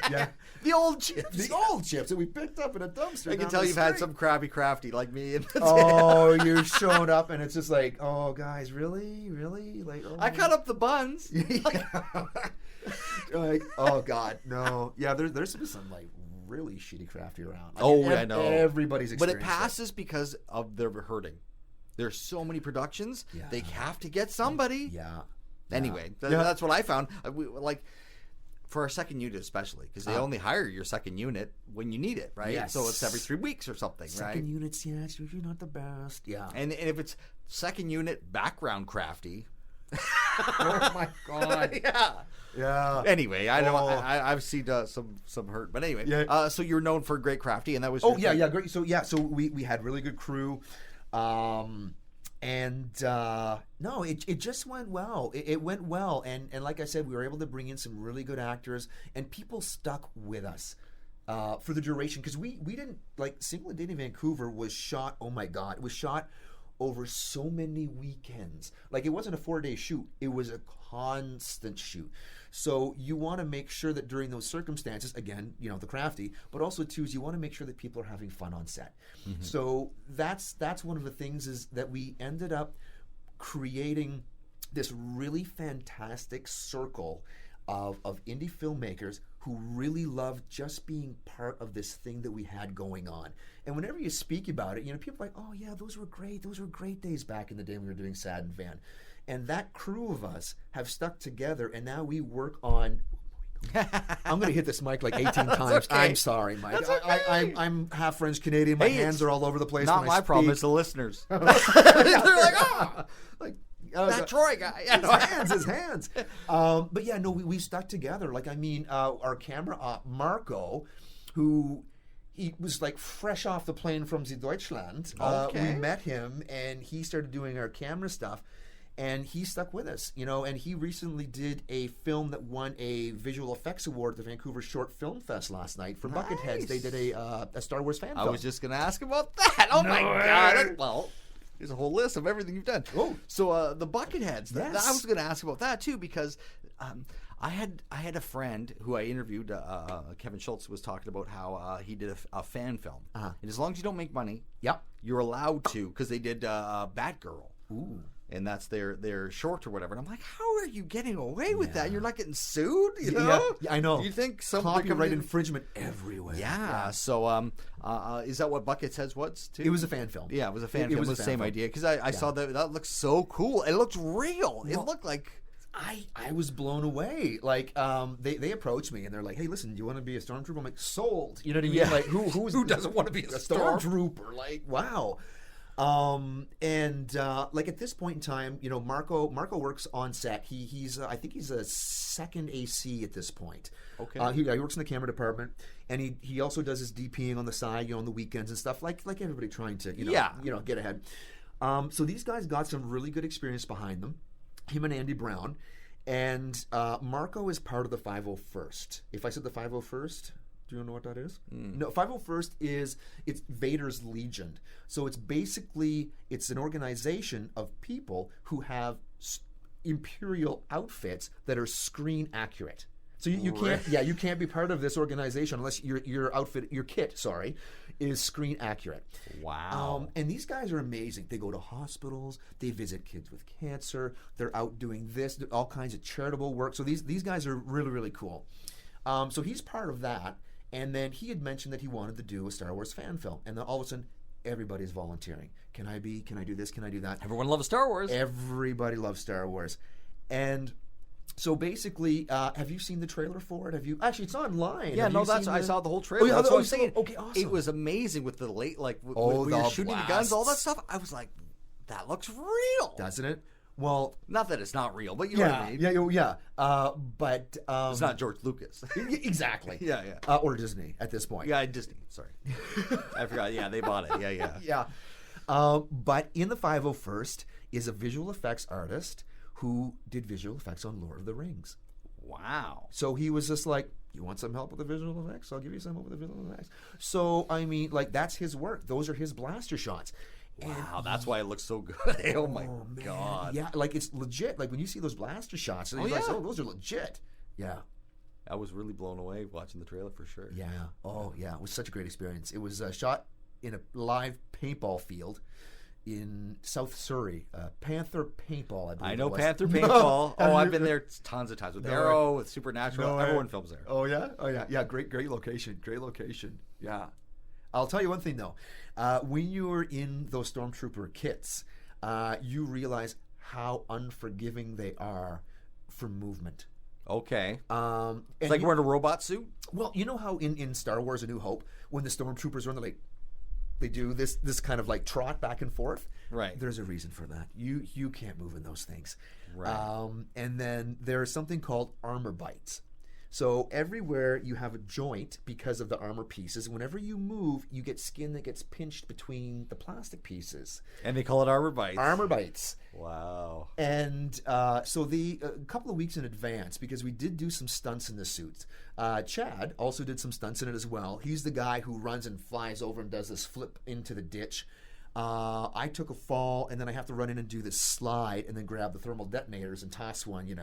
Yeah.
The old chips.
The old chips that we picked up in a dumpster.
I can tell you've had some crafty like me.
You're showing up and it's just like, oh, guys, really? Like, oh.
I cut up the buns.
Like, oh, God, no. Yeah, there's been some, like, really shitty crafty around.
I know.
Everybody's
But
experienced
it passes because of their hurting. There's so many productions. Yeah. They have to get somebody.
Yeah.
Anyway, that's what I found. For our second unit especially, because they only hire your second unit when you need it, right?
Yes.
So it's every 3 weeks or something, right?
Second units, yeah, it's usually not the best. Yeah.
And if it's second unit background crafty.
Oh, my God. Yeah.
Anyway, I know I've seen some hurt. But anyway, so you're known for great crafty, and that was...
great. So we had really good crew. No, it just went well. It went well, and like I said, we were able to bring in some really good actors, and people stuck with us for the duration, because we didn't, like, Single Dating Vancouver was shot. Oh my God, it was shot over so many weekends. Like, it wasn't a 4-day shoot; it was a constant shoot. So you want to make sure that during those circumstances, again, the crafty, but also too is you want to make sure that people are having fun on set. Mm-hmm. So that's one of the things, is that we ended up creating this really fantastic circle of indie filmmakers who really loved just being part of this thing that we had going on. And whenever you speak about it, people are like, oh yeah, those were great. Those were great days back in the day when we were doing Sad and Van. And that crew of us have stuck together, and now we work on... I'm going to hit this mic like 18 times.
Okay.
I'm sorry, Mike.
That's okay.
I'm half French Canadian. My hands are all over the place.
Not
when
my
I
problem.
speak.
It's the listeners. They're like, oh,
like
that Troy guy.
His hands. But yeah, no, we stuck together. Like, I mean, our camera op, Marco, who... He was like fresh off the plane from Deutschland.
Okay.
We met him, and he started doing our camera stuff. And he stuck with us, and he recently did a film that won a visual effects award at the Vancouver Short Film Fest last night for Bucketheads. They did a Star Wars fan film.
I was just going to ask about that. Oh, my God. Well, there's a whole list of everything you've done.
Oh.
So the Bucketheads,
Yes.
I was going to ask about that, too, because I had a friend who I interviewed, Kevin Schultz, was talking about how he did a fan film.
Uh-huh.
And as long as you don't make money,
Yep.
you're allowed to, because they did Batgirl.
Ooh.
And that's their short or whatever. And I'm like, how are you getting away with that? You're not getting sued, you know?
Yeah, I know.
You think some
Copyright infringement everywhere.
Yeah. So, is that what Bucketheads was too?
It was a fan film.
Yeah, it was a fan film.
It was
the
a fan
same
film.
idea because I saw that looks so cool. It looked real. It
Well,
looked like.
I was blown away. Like, they approached me and they're like, "Hey, listen, do you want to be a stormtrooper?" I'm like, "Sold." You know what I mean?
Yeah.
Like, who
doesn't want to be a
stormtrooper? Like, wow. Like at this point in time, Marco works on set. He's I think he's a second AC at this point.
Okay.
He works in the camera department, and he also does his DPing on the side, on the weekends and stuff. Like everybody trying to get ahead. So these guys got some really good experience behind them. Him and Andy Brown, and Marco is part of the 501st. If I said the 501st. Do you know what that is? No, 501st it's Vader's Legion. So it's an organization of people who have imperial outfits that are screen accurate. So you can't be part of this organization unless your kit is screen accurate.
Wow.
And these guys are amazing. They go to hospitals, they visit kids with cancer, they're out doing all kinds of charitable work. So these guys are really, really cool. So he's part of that. And then he had mentioned that he wanted to do a Star Wars fan film. And then all of a sudden, everybody's volunteering. Can I do this? Can I do that?
Everyone loves Star Wars.
Everybody loves Star Wars. And so basically, have you seen the trailer for it? Actually, it's online.
Yeah, I saw the whole trailer. That's what I was saying.
Okay, awesome.
It was amazing with the late, when
the
you're shooting the guns, all that
blasts.
stuff. I was like, that looks real.
Doesn't it? Well,
not that it's not real, but you know what I mean.
Yeah. But
it's not George Lucas.
Exactly.
Yeah.
Or Disney at this point.
Yeah, Disney. Sorry, I forgot. Yeah, they bought it. Yeah.
Yeah. But in the 501st is a visual effects artist who did visual effects on Lord of the Rings.
Wow.
So he was just like, you want some help with the visual effects? I'll give you some help with the visual effects. So, I mean, that's his work. Those are his blaster shots.
Wow, that's why it looks so good. Oh my God.
Yeah, it's legit. Like when you see those blaster shots, you're like, those are legit. Yeah.
I was really blown away watching the trailer for sure.
Yeah. Oh, yeah. It was such a great experience. It was shot in a live paintball field in South Surrey. Panther Paintball, I believe.
I know
it was.
Panther Paintball. I've been there tons of times with Arrow, with Supernatural. Everyone films there.
Oh, yeah? Oh, yeah. Yeah, great location. Great location. Yeah. I'll tell you one thing, though. When you're in those Stormtrooper kits, you realize how unforgiving they are for movement.
Okay.
It's
like wearing a robot suit?
Well, you know how in Star Wars A New Hope, when the Stormtroopers are on they do this kind of trot back and forth?
Right.
There's a reason for that. You can't move in those things.
Right.
And then there's something called armor bites. So everywhere you have a joint because of the armor pieces, whenever you move, you get skin that gets pinched between the plastic pieces.
And they call it armor bites.
Armor bites.
Wow.
And so a couple of weeks in advance, because we did do some stunts in the suits. Chad also did some stunts in it as well. He's the guy who runs and flies over and does this flip into the ditch. I took a fall, and then I have to run in and do this slide and then grab the thermal detonators and toss one,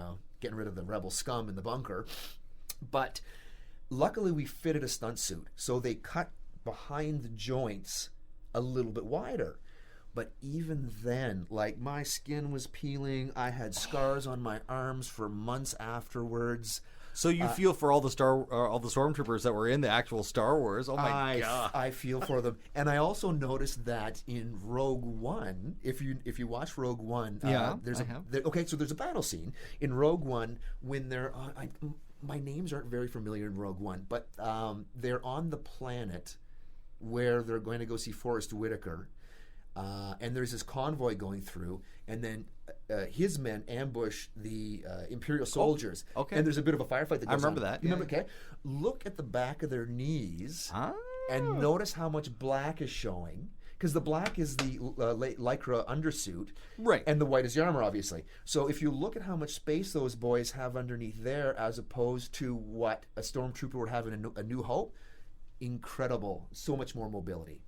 getting rid of the rebel scum in the bunker. But luckily we fitted a stunt suit, so they cut behind the joints a little bit wider. But even then, my skin was peeling. I had scars on my arms for months afterwards.
So you feel for all the stormtroopers that were in the actual Star Wars. Oh my God!
I feel for them, and I also noticed that in Rogue One, if you watch Rogue One, there's a battle scene in Rogue One when they're my names aren't very familiar in Rogue One, but they're on the planet where they're going to go see Forrest Whitaker, and there's this convoy going through, and then his men ambush the Imperial soldiers.
Okay.
And there's a bit of a firefight that goes on.
I remember that.
You remember? Okay. Look at the back of their knees and notice how much black is showing. because the black is the lycra undersuit,
Right.
and the white is the armor, obviously. So if you look at how much space those boys have underneath there, as opposed to what a stormtrooper would have in a New Hope, incredible. So much more mobility.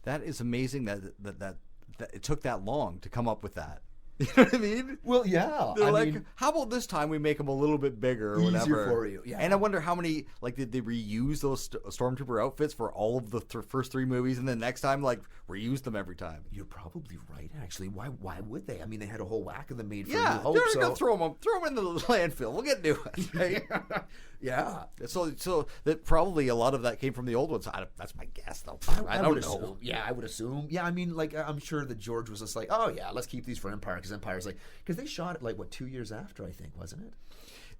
That is amazing that it took that long to come up with that. You know what I mean?
Well, yeah.
They're
I
like,
mean,
how about this time we make them a little bit bigger or
easier
whatever?
for you. Yeah.
And I wonder how many, like, did they reuse those stormtrooper outfits for all of the first three movies, and then next time, like, reuse them every time?
You're probably right, actually. Why would they? I mean, they had a whole whack of them made for
Yeah,
New Hope.
they're gonna throw them in the landfill. We'll get new ones. Right?
Yeah.
So that probably a lot of that came from the old ones. That's my guess, though. I don't
would
know.
assume. Yeah, I would assume. Yeah, I mean, like, I'm sure that George was just like, oh, yeah, let's keep these for Empire, because Empire's like, because they shot it, like, what, 2 years after, I think, wasn't it?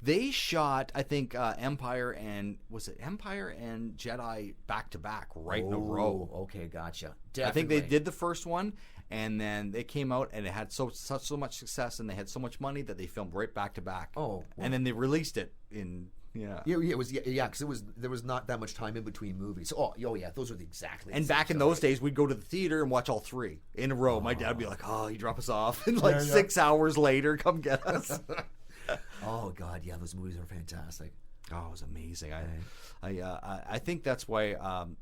They shot, I think, Empire and Jedi back to back, right in a row.
Okay, gotcha.
Definitely. I think they did the first one, and then they came out, and it had so much success, and they had so much money that they filmed right back to back.
Oh, well.
And then they released it in. Yeah,
it was because there was not that much time in between movies. Oh yeah, those were exactly.
And back in those days, we'd go to the theater and watch all three in a row. My dad would be like, "Oh, you drop us off," and like 6 hours later, come get us.
Oh God, yeah, those movies are fantastic.
Oh, it was amazing. I think that's why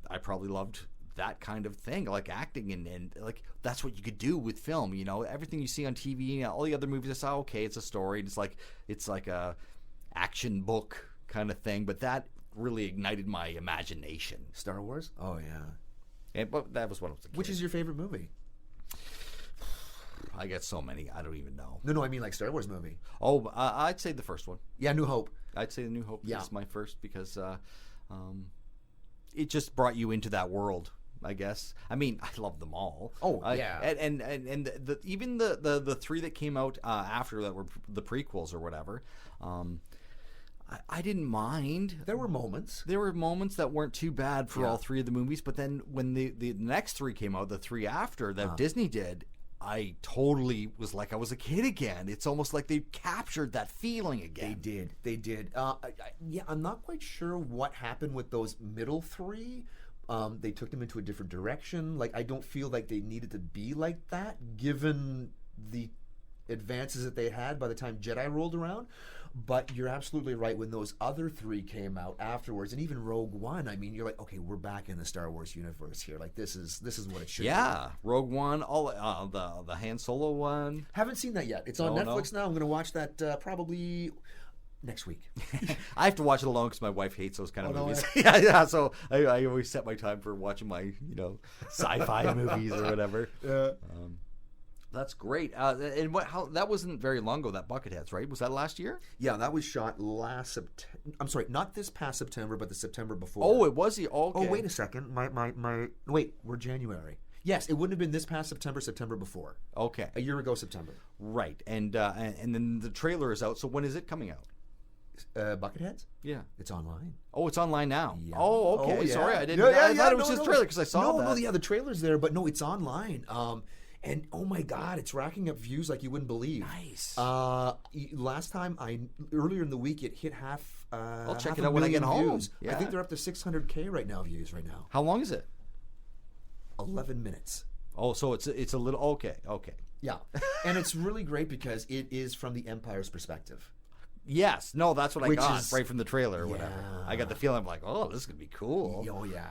I probably loved that kind of thing, like acting, and like that's what you could do with film. You know, everything you see on TV, all the other movies I saw, okay, it's a story. It's like a action book kind of thing, but that really ignited my imagination.
Star Wars? Oh yeah.
But that was when I was a kid.
Which is your favorite movie?
I get so many, I don't even know.
No, I mean like Star Wars movie.
Oh, I'd say the first one.
Yeah, New Hope.
I'd say the New Hope is my first because it just brought you into that world, I guess. I mean, I love them all.
Oh, yeah.
And even the three that came out after that were the prequels or whatever. I didn't mind.
There were moments.
There were moments that weren't too bad for all three of the movies, but then when the next three came out, the three after that Disney did, I totally was like I was a kid again. It's almost like they captured that feeling again.
They did. I'm not quite sure what happened with those middle three. They took them into a different direction. Like, I don't feel like they needed to be like that, given the advances that they had by the time Jedi rolled around. But you're absolutely right. When those other three came out afterwards, and even Rogue One, I mean, you're like, okay, we're back in the Star Wars universe here. Like, this is what it should be.
Yeah, Rogue One, all the Han Solo one.
Haven't seen that yet. It's on Netflix now. I'm going to watch that probably next week.
I have to watch it alone because my wife hates those kind of movies. Yeah. So I always set my time for watching my sci-fi movies or whatever. Yeah. That's great. And that wasn't very long ago, that Bucketheads, right? Was that last year?
Yeah, that was shot last September. I'm sorry, not this past September, but the September before.
Oh, it was okay.
Oh, wait a second. Wait, we're January. Yes, it wouldn't have been this past September before.
Okay.
A year ago September.
Right. And then the trailer is out. So when is it coming out?
Bucketheads?
Yeah.
It's online.
Oh, it's online now.
Yeah.
Oh, okay.
Oh, yeah.
Sorry, I didn't. I thought it was just trailer because I saw that.
No, yeah, the trailer's there, but no, it's online. And oh my God, it's racking up views like you wouldn't believe.
Nice.
Last time, earlier in the week, it hit half.
I'll check
half
it out when I get home.
Views. Yeah. I think they're up to 600K right now. Views right now.
How long is it?
11 minutes.
Oh, so it's a little okay.
Yeah, and it's really great because it is from the Empire's perspective.
Yes, no, that's what I got right from the trailer or whatever. I got the feeling I'm like, oh, this is gonna be cool.
Oh yeah.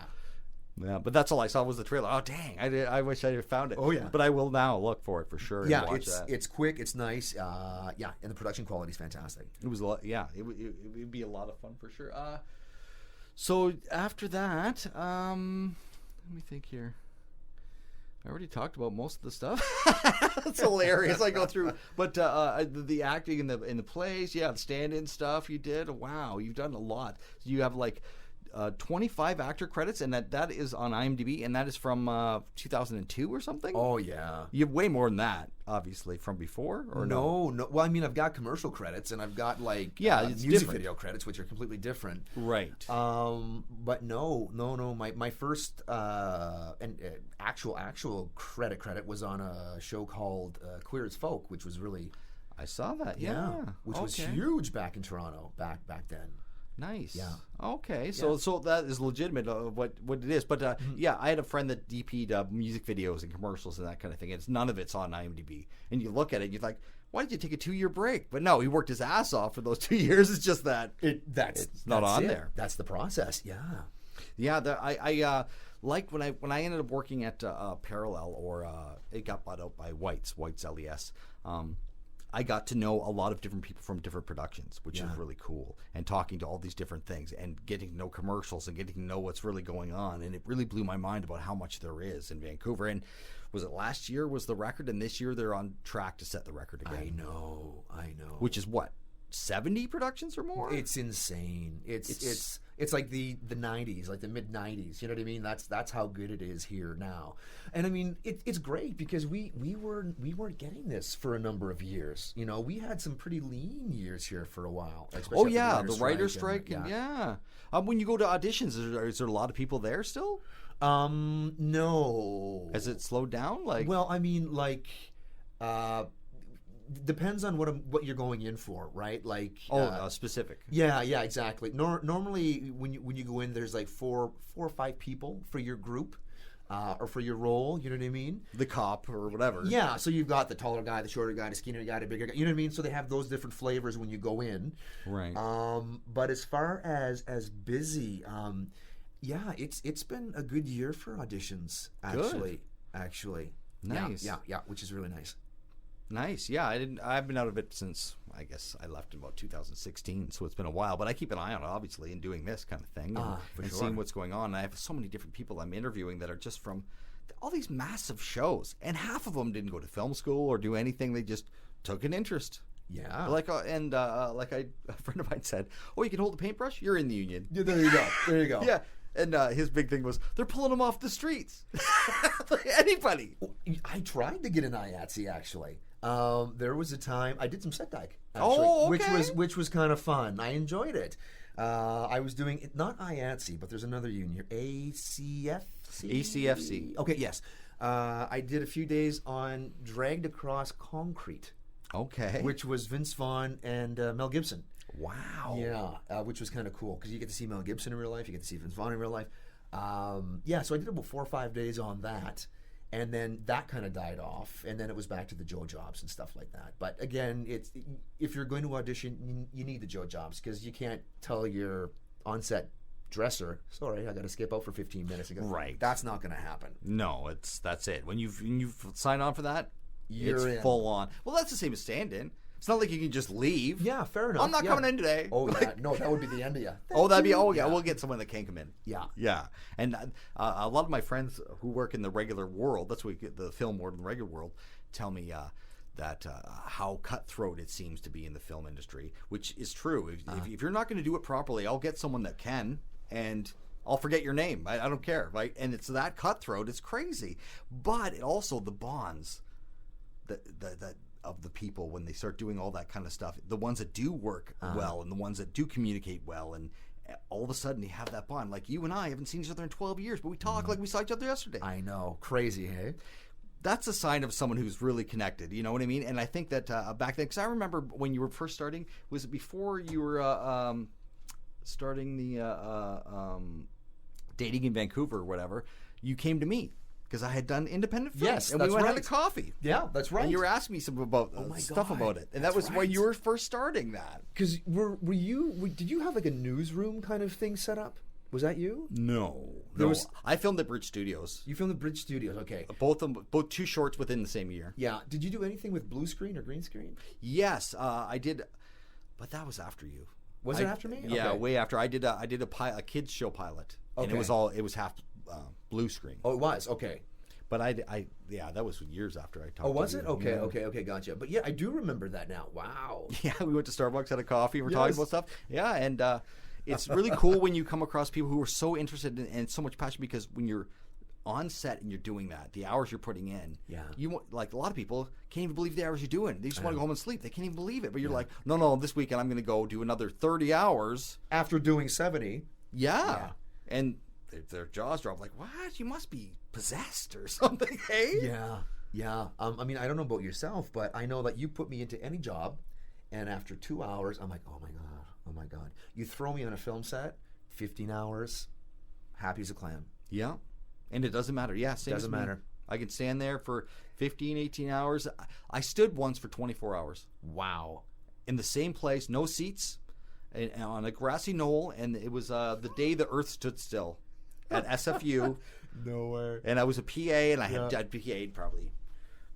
Yeah, but that's all I saw was the trailer. Oh dang! I wish I had found it.
Oh yeah,
but I will now look for it for sure.
Yeah,
and watch that.
It's quick, it's nice. And the production quality is fantastic.
It was a lot. Yeah, it would be a lot of fun for sure. So after that, let me think here. I already talked about most of the stuff. It's hilarious. I go through, but the acting in the plays, the stand-in stuff you did. Wow, you've done a lot. You have like 25 actor credits, and that is on IMDb, and that is from 2002 or something.
Oh yeah,
you have way more than that, obviously, from before. Or no?
Well, I mean, I've got commercial credits, and I've got like music video credits, which are completely different.
Right.
But no. My first actual credit was on a show called Queer as Folk, which was really.
I saw that. Yeah.
Which was huge back in Toronto back then.
Nice.
Yeah.
Okay. So that is legitimate of what it is. But yeah, I had a friend that DP'd music videos and commercials and that kind of thing. It's none of it's on IMDb. And you look at it, and you're like, why did you take a 2-year break? But no, he worked his ass off for those 2 years. It's just that it's not on there.
That's the process. Yeah.
Yeah. I liked when I ended up working at Parallel, or it got bought out by White's LES. I got to know a lot of different people from different productions, which is really cool, and talking to all these different things and getting to know commercials and getting to know what's really going on. And it really blew my mind about how much there is in Vancouver. And was it last year was the record, and this year they're on track to set the record again.
I know.
Which is what, 70 productions or more?
It's insane. It's like the 90s, like the mid 90s. You know what I mean? That's how good it is here now. And I mean, it's great because we weren't getting this for a number of years. You know, we had some pretty lean years here for a while.
Oh yeah, the writer's strike. When you go to auditions, is there a lot of people there still?
No.
Has it slowed down?
Well, I mean, depends on what you're going in for, right?
Specific.
Yeah, exactly. Normally, when you go in, there's like four or five people for your group, or for your role. You know what I mean?
The cop or whatever.
Yeah. So you've got the taller guy, the shorter guy, the skinnier guy, the bigger guy. You know what I mean? So they have those different flavors when you go in.
Right.
But as far as busy, yeah, it's been a good year for auditions. Actually.
Nice.
Yeah, which is really nice.
Nice. Yeah, I've been out of it since, I guess I left in about 2016, so it's been a while. But I keep an eye on it, obviously, in doing this kind of thing and seeing what's going on. And I have so many different people I'm interviewing that are just from all these massive shows, and half of them didn't go to film school or do anything. They just took an interest.
Yeah.
A friend of mine said, "Oh, you can hold a paintbrush? You're in the union."
Yeah, there you go.
Yeah. And his big thing was, they're pulling them off the streets. Anybody.
I tried to get an IATSE, actually. There was a time I did some set dyke, actually,
oh, okay.
which was kind of fun. I enjoyed it. I was doing it, not IATSE, but there's another union here,
ACFC.
Okay, yes. I did a few days on dragged across concrete.
Okay.
Which was Vince Vaughn and Mel Gibson.
Wow.
Yeah, which was kind of cool because you get to see Mel Gibson in real life, you get to see Vince Vaughn in real life. So I did about 4 or 5 days on that, and then that kind of died off, and then it was back to the Joe Jobs and stuff like that. But again, if you're going to audition, you need the Joe Jobs because you can't tell your on-set dresser, sorry, I got to skip out for 15 minutes.
Right.
That's not going to happen.
No, that's it. When you sign on for that,
You're in.
Full on. Well, that's the same as stand-in. It's not like you can just leave.
Yeah, fair enough.
I'm not coming in today.
Oh, yeah. No, that would be the end of you.
We'll get someone that can come in.
Yeah.
Yeah. And a lot of my friends who work in the regular world, that's what we get, the film world and the regular world, tell me that how cutthroat it seems to be in the film industry, which is true. If you're not going to do it properly, I'll get someone that can, and I'll forget your name. I don't care, right? And it's that cutthroat. It's crazy. But also the bonds that of the people when they start doing all that kind of stuff, the ones that do work well and the ones that do communicate well, and all of a sudden you have that bond. Like you and I haven't seen each other in 12 years, but we talk like we saw each other yesterday.
I know. Crazy, hey?
That's a sign of someone who's really connected. You know what I mean? And I think that back then, because I remember when you were first starting, was it before you were starting the dating in Vancouver or whatever, you came to me. Because I had done independent films,
yes,
and
that's
we went
right.
and had a coffee.
Yeah, that's right.
And you were asking me some about stuff about it, and that was why you were first starting that.
Because did you have like a newsroom kind of thing set up? Was that you?
No, I filmed at Bridge Studios.
You filmed at Bridge Studios, okay.
Both 2 shorts within the same year.
Yeah. Did you do anything with blue screen or green screen?
Yes, I did, but that was after you.
Was it after me?
Yeah,
okay.
Way after. I did a kids show pilot, and it was half blue screen.
Oh, it was okay.
But that was years after I talked.
Oh, was
to
it?
you.
Okay, gotcha. But yeah, I do remember that now. Wow.
Yeah, we went to Starbucks, had a coffee, we're talking about stuff. Yeah, and it's really cool when you come across people who are so interested and so much passion, because when you're on set and you're doing that, the hours you're putting in, you like a lot of people can't even believe the hours you're doing. They just want to go home and sleep. They can't even believe it. But you're like, no, this weekend I'm going to go do another 30 hours
after doing 70.
Yeah. And their jaws drop, like, what? You must be possessed or something, hey?
Yeah. I mean, I don't know about yourself, but I know that you put me into any job, and after 2 hours, I'm like, oh my God, Oh my God. You throw me on a film set, 15 hours, happy as a clam.
Yeah. And it doesn't matter. Yeah, same
Doesn't
as me.
matter.
I can stand there for 15, 18 hours. I stood once for 24 hours
Wow.
in the same place, no seats, on a grassy knoll, and it was the day the earth stood still at SFU.
Nowhere.
And I was a PA, and I'd PA'd probably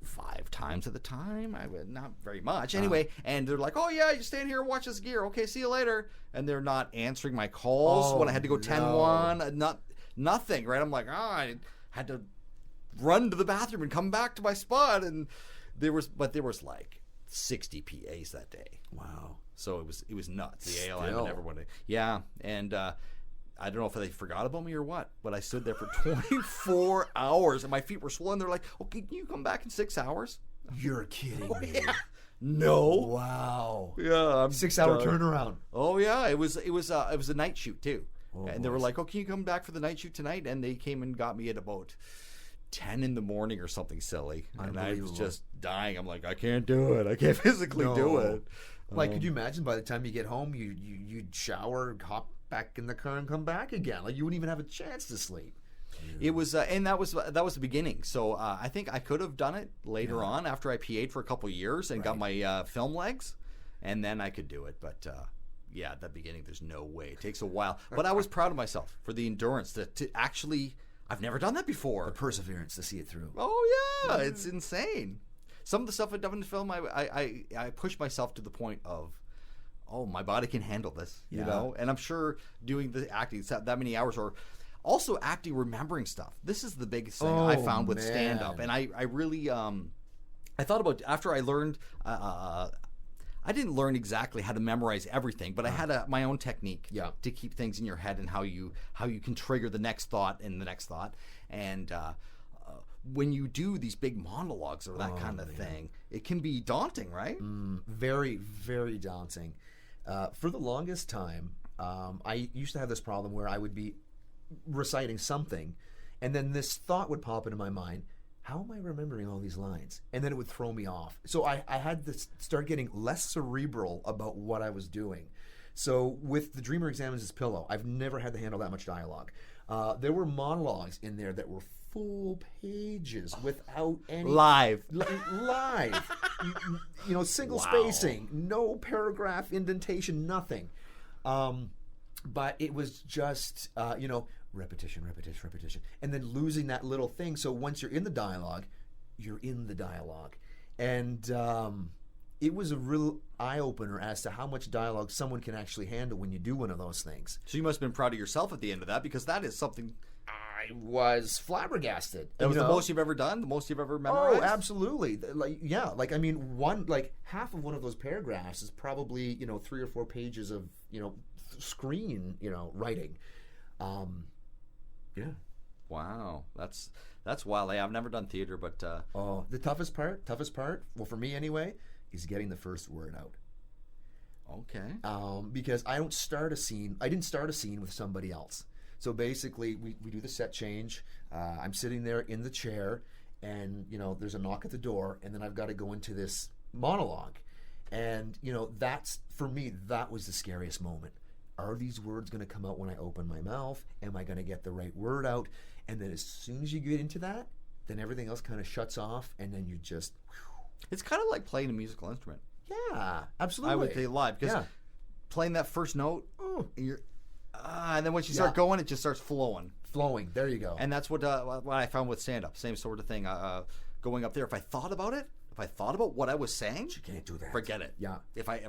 5 times at the time. I would not very much. Anyway, and they're like, "Oh yeah, you stand here and watch this gear. Okay, see you later." And they're not answering my calls when I had to go 10-1. Nothing, right? I'm like, I had to run to the bathroom and come back to my spot, and there was like 60 PAs that day.
Wow.
So it was nuts. The ALM
Still.
and everyone. Yeah, and I don't know if they forgot about me or what, but I stood there for 24 hours, and my feet were swollen. They're like, "Okay, can you come back in 6 hours?"
You're kidding me.
Yeah. No.
Wow.
Yeah, I'm
6-hour
done.
turnaround.
Oh yeah, it was a night shoot too,
Oh,
and they were
boys.
like, "Oh, can you come back for the night shoot tonight?" And they came and got me at about 10 in the morning or something silly, and I was
Unbelievable.
just dying. I'm like, I can't do it. I can't physically do it.
Like, could you imagine by the time you get home, you'd shower, hop back in the car, and come back again? Like, you wouldn't even have a chance to sleep.
It was, and that was the beginning. So I think I could have done it later on after I PA'd for a couple of years and got my film legs, and then I could do it. But yeah, at the beginning, there's no way. It takes a while. But I was proud of myself for the endurance to actually. I've never done that before.
The perseverance to see it through.
Oh yeah, it's insane. Some of the stuff I've done in film, I push myself to the point of, oh, my body can handle this, you know. And I'm sure doing the acting that many hours, or also acting, remembering stuff. This is the biggest thing I found with stand up, and I really I thought about after I learned. I didn't learn exactly how to memorize everything, but I had my own technique to keep things in your head and how you can trigger the next thought and the next thought. And when you do these big monologues or that kind of thing, it can be daunting, right?
Very, very daunting. For the longest time, I used to have this problem where I would be reciting something, and then this thought would pop into my mind. How am I remembering all these lines? And then it would throw me off. So I had to start getting less cerebral about what I was doing. So with The Dreamer Examines His Pillow, I've never had to handle that much dialogue. There were monologues in there that were full pages without any...
Live.
Live. you know, single spacing, no paragraph indentation, nothing. But it was just, repetition, and then losing that little thing. So once you're in the dialogue, you're in the dialogue. And it was a real eye-opener as to how much dialogue someone can actually handle when you do one of those things.
So you must have been proud of yourself at the end of that, because that is something...
I was flabbergasted.
That was the most you've ever done? The most you've ever memorized?
Oh, absolutely. Half of one of those paragraphs is probably, 3 or 4 pages of, screen, writing. Yeah.
Wow, that's wild. I've never done theater, but
the toughest part, well, for me anyway, is getting the first word out.
Okay.
Because I didn't start a scene with somebody else. So basically, we do the set change. I'm sitting there in the chair, and there's a knock at the door, and then I've got to go into this monologue, and that's, for me, that was the scariest moment. Are these words going to come out when I open my mouth? Am I going to get the right word out? And then as soon as you get into that, then everything else kind of shuts off, and then you just...
It's kind of like playing a musical instrument.
Yeah, absolutely.
I would say live, because playing that first note, and then once you start going, it just starts flowing.
There you go.
And that's what I found with stand-up. Same sort of thing. Going up there, if I thought about it, if I thought about what I was saying,
you can't do that.
Forget it.
Yeah.
If I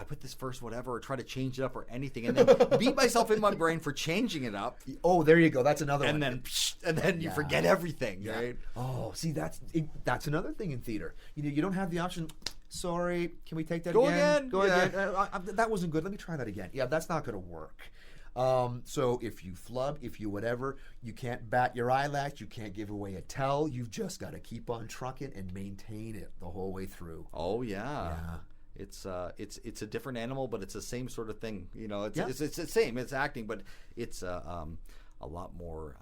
put this first whatever, or try to change it up or anything, and then beat myself in my brain for changing it up.
Oh, there you go. That's another one.
And then you forget everything, right?
Oh, see, that's another thing in theater. You don't have the option. Sorry, can we take that
Go
again?
again.
Go again. That wasn't good. Let me try that again. Yeah, that's not going to work. So if you flub, if you whatever, you can't bat your eyelash, you can't give away a tell. You've just got to keep on trucking and maintain it the whole way through.
Oh yeah. It's a different animal, but it's the same sort of thing. It's the same. It's acting, but it's a lot more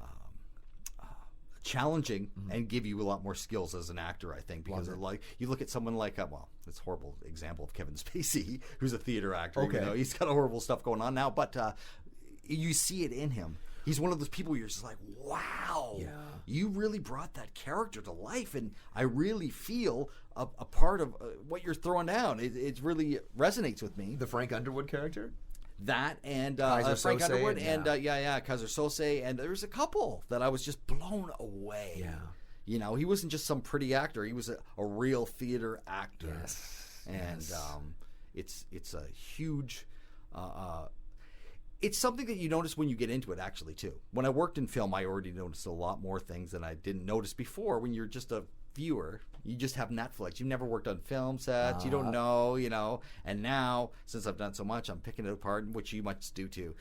challenging and give you a lot more skills as an actor, I think, because like you look at someone like well, it's a horrible example of Kevin Spacey, who's a theater actor.
Okay.
You know, he's got horrible stuff going on now, but you see it in him. He's one of those people you're just like, wow, you really brought that character to life, and I really feel a part of what you're throwing down. It really resonates with me.
The Frank Underwood character?
That and
Kaiser
Frank
Sose
Underwood
and,
Kaiser Sose, and there's a couple that I was just blown away.
Yeah.
You know, he wasn't just some pretty actor; he was a real theater actor.
Yes.
And it's a huge. It's something that you notice when you get into it, actually, too. When I worked in film, I already noticed a lot more things that I didn't notice before. When you're just a viewer, you just have Netflix. You've never worked on film sets. You don't know, you know. And now, since I've done so much, I'm picking it apart, which you must do, too.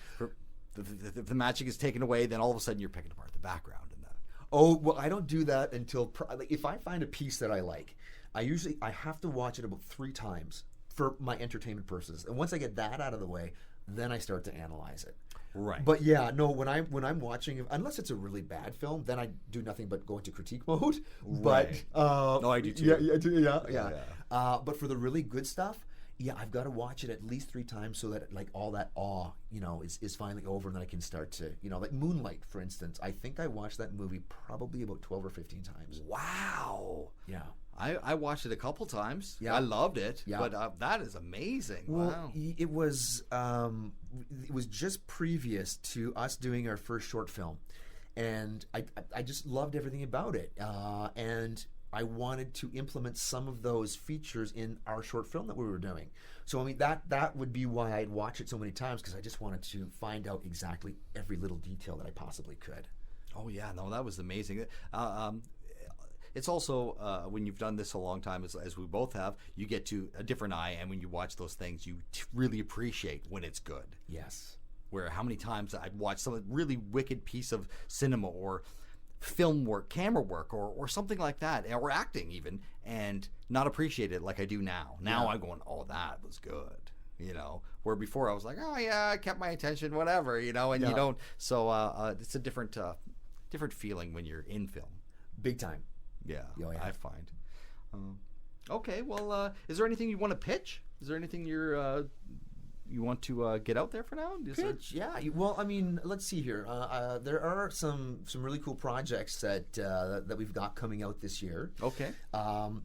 If the magic is taken away, then all of a sudden you're picking apart the background. And
Oh, well, I don't do that until if I find a piece that I like, I have to watch it about 3 times for my entertainment purposes. And once I get that out of the way, then I start to analyze it.
Right.
But yeah, no, when I'm watching, unless it's a really bad film, then I do nothing but go into critique mode.
Right.
But
no, I do too.
Yeah. But for the really good stuff, I've got to watch it at least 3 times so that like all that awe, you know, is finally over, and then I can start to, you know, like Moonlight, for instance. I think I watched that movie probably about 12 or 15 times.
Wow.
Yeah.
I watched it a couple times.
Yeah.
I loved it.
Yeah.
But that is amazing.
Well,
wow.
it was just previous to us doing our first short film, and I just loved everything about it, and I wanted to implement some of those features in our short film that we were doing. So I mean that would be why I'd watch it so many times, because I just wanted to find out exactly every little detail that I possibly could.
Oh yeah, no, that was amazing. It's also when you've done this a long time, as we both have, you get to a different eye, and when you watch those things, you really appreciate when it's good.
Yes.
Where how many times I'd watch some really wicked piece of cinema or film work, camera work, or something like that, or acting even, and not appreciate it like I do now. Now I'm going, oh, that was good. You know, where before I was like, oh yeah, I kept my attention, whatever, you know, and you don't. So it's a different feeling when you're in film.
Big time.
Yeah,
yeah.
I find. Okay, well, is there anything you want to pitch? Is there anything you want to get out there for now?
Pitch, yeah. Well, I mean, let's see here. There are some really cool projects that we've got coming out this year.
Okay.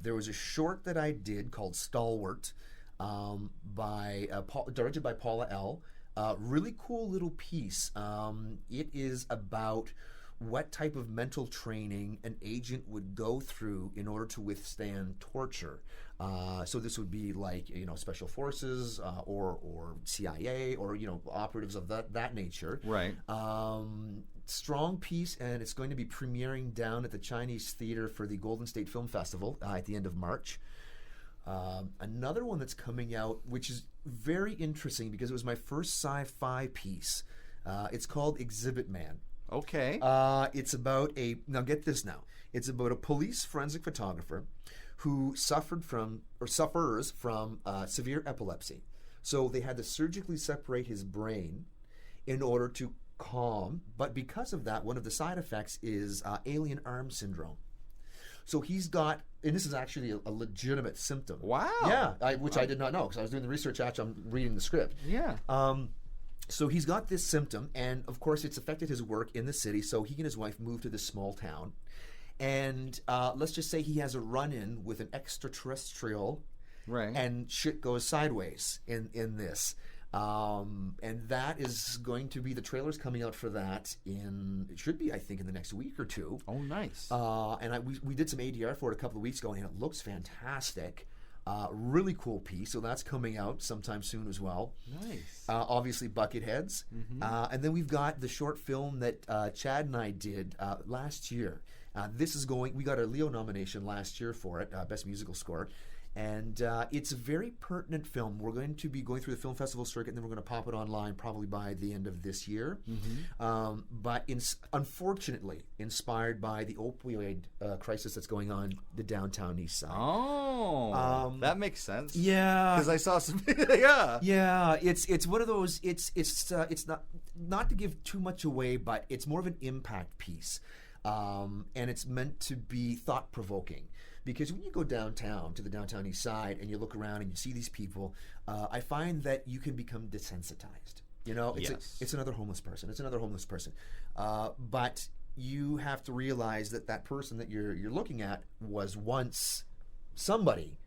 There was a short that I did called Stalwart, directed by Paula L. Really cool little piece. It is about what type of mental training an agent would go through in order to withstand torture. So this would be like, you know, special forces or CIA or, you know, operatives of that nature.
Right.
Strong piece, and it's going to be premiering down at the Chinese Theater for the Golden State Film Festival at the end of March. Another one that's coming out, which is very interesting because it was my first sci-fi piece. It's called Exhibit Man.
Okay.
It's about it's about a police forensic photographer who suffers from severe epilepsy. So they had to surgically separate his brain in order to calm, but because of that, one of the side effects is alien arm syndrome. So he's got, and this is actually a legitimate symptom.
Wow.
Yeah, which I did not know, because I was doing the research after I'm reading the script.
Yeah.
So he's got this symptom, and of course it's affected his work in the city, so he and his wife moved to this small town. And let's just say he has a run-in with an extraterrestrial,
right?
And shit goes sideways in this. And that is going to be, the trailer's coming out for that it should be, I think, in the next week or two.
Oh, nice.
And we did some ADR for it a couple of weeks ago, and it looks fantastic. Really cool piece, so that's coming out sometime soon as well.
Nice.
Obviously, Bucketheads. Mm-hmm. And then we've got the short film that Chad and I did last year. We got a Leo nomination last year for it, Best Musical Score. And it's a very pertinent film. We're going to be going through the film festival circuit, and then we're going to pop it online probably by the end of this year. Mm-hmm. But unfortunately, inspired by the opioid crisis that's going on the downtown east side.
Oh, that makes sense.
Yeah,
because I saw some. Yeah,
yeah. It's one of those. It's not to give too much away, but it's more of an impact piece. and it's meant to be thought-provoking. Because when you go downtown, to the downtown east side, and you look around and you see these people, I find that you can become desensitized. You know, it's another homeless person. It's another homeless person. But you have to realize that person that you're looking at was once somebody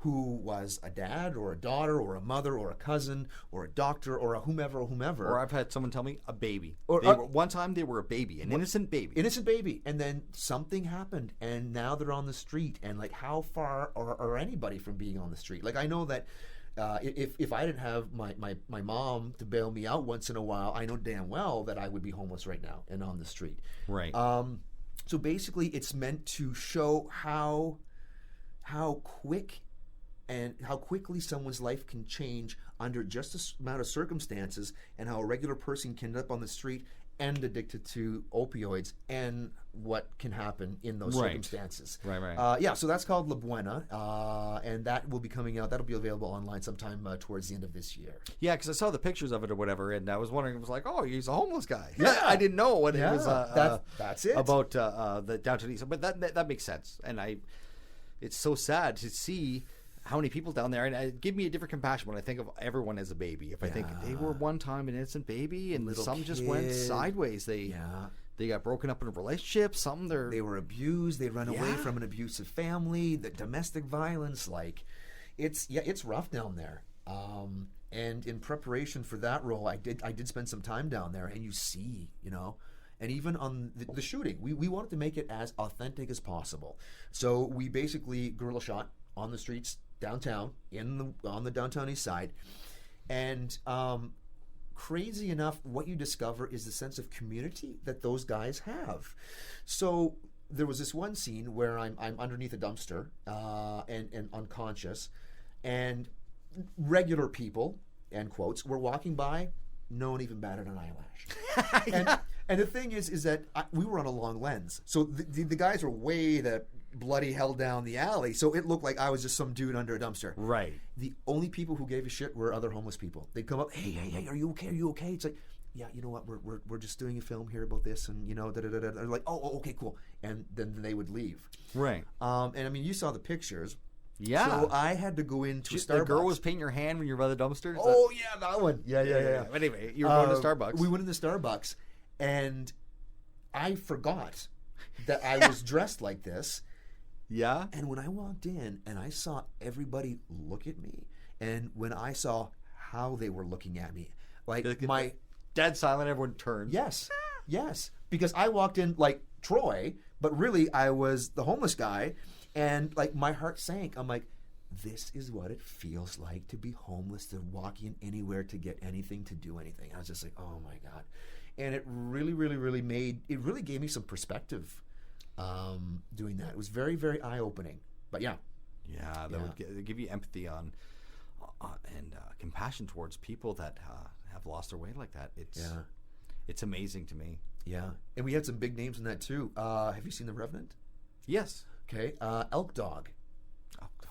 who was a dad or a daughter or a mother or a cousin or a doctor or a whomever.
Or I've had someone tell me a baby.
Or
one time they were a baby, an innocent baby.
Innocent baby. And then something happened and now they're on the street. And like, how far are anybody from being on the street? Like, I know that if I didn't have my mom to bail me out once in a while, I know damn well that I would be homeless right now and on the street.
Right.
So basically it's meant to show how quick and how quickly someone's life can change under just this amount of circumstances, and how a regular person can end up on the street and addicted to opioids, and what can happen in those circumstances.
Right.
Yeah, so that's called La Buena, and that will be coming out. That'll be available online sometime towards the end of this year.
Yeah, because I saw the pictures of it or whatever, and I was wondering, it was like, oh, he's a homeless guy. Yeah. I didn't know what it was
that's it.
about the downtown east. But that makes sense. And it's so sad to see how many people down there, and it give me a different compassion when I think of everyone as a baby. If I think they were one time an innocent baby, and some just went sideways. They got broken up in a relationship. Some
they were abused. They run away from an abusive family. The domestic violence, like it's rough down there. And in preparation for that role, I did spend some time down there, and you see, you know. And even on the shooting, we wanted to make it as authentic as possible. So we basically guerrilla shot on the streets downtown, on the downtown east side. And crazy enough, what you discover is the sense of community that those guys have. So there was this one scene where I'm underneath a dumpster and unconscious, and regular people, end quotes, were walking by. No one even batted an eyelash. And the thing is that we were on a long lens. So the guys were way the bloody hell down the alley. So it looked like I was just some dude under a dumpster.
Right.
The only people who gave a shit were other homeless people. They'd come up, hey, are you okay? Are you okay? It's like, yeah, you know what? We're just doing a film here about this, and you know, da-da-da-da. They're like, oh, okay, cool. And then they would leave.
Right.
And I mean, you saw the pictures.
Yeah.
So I had to go into a Starbucks.
The girl was painting your hand when you were by the dumpster?
Oh, yeah, that one. Yeah.
Anyway, you were going to Starbucks.
We went into Starbucks, and I forgot that I was dressed like this.
Yeah.
And when I walked in and I saw everybody look at me, and when I saw how they were looking at me, like my
dead silent, everyone turned.
Yes. Because I walked in like Troy, but really I was the homeless guy, and like my heart sank. I'm like, this is what it feels like to be homeless, to walk in anywhere to get anything, to do anything. I was just like, oh my God. And it really gave me some perspective doing that. It was very, very eye-opening. But that would give you empathy on and compassion towards people that have lost their way like that. It's amazing to me. Yeah, and we had some big names in that too. Have you seen The Revenant?
Yes.
Okay, Elk Dog.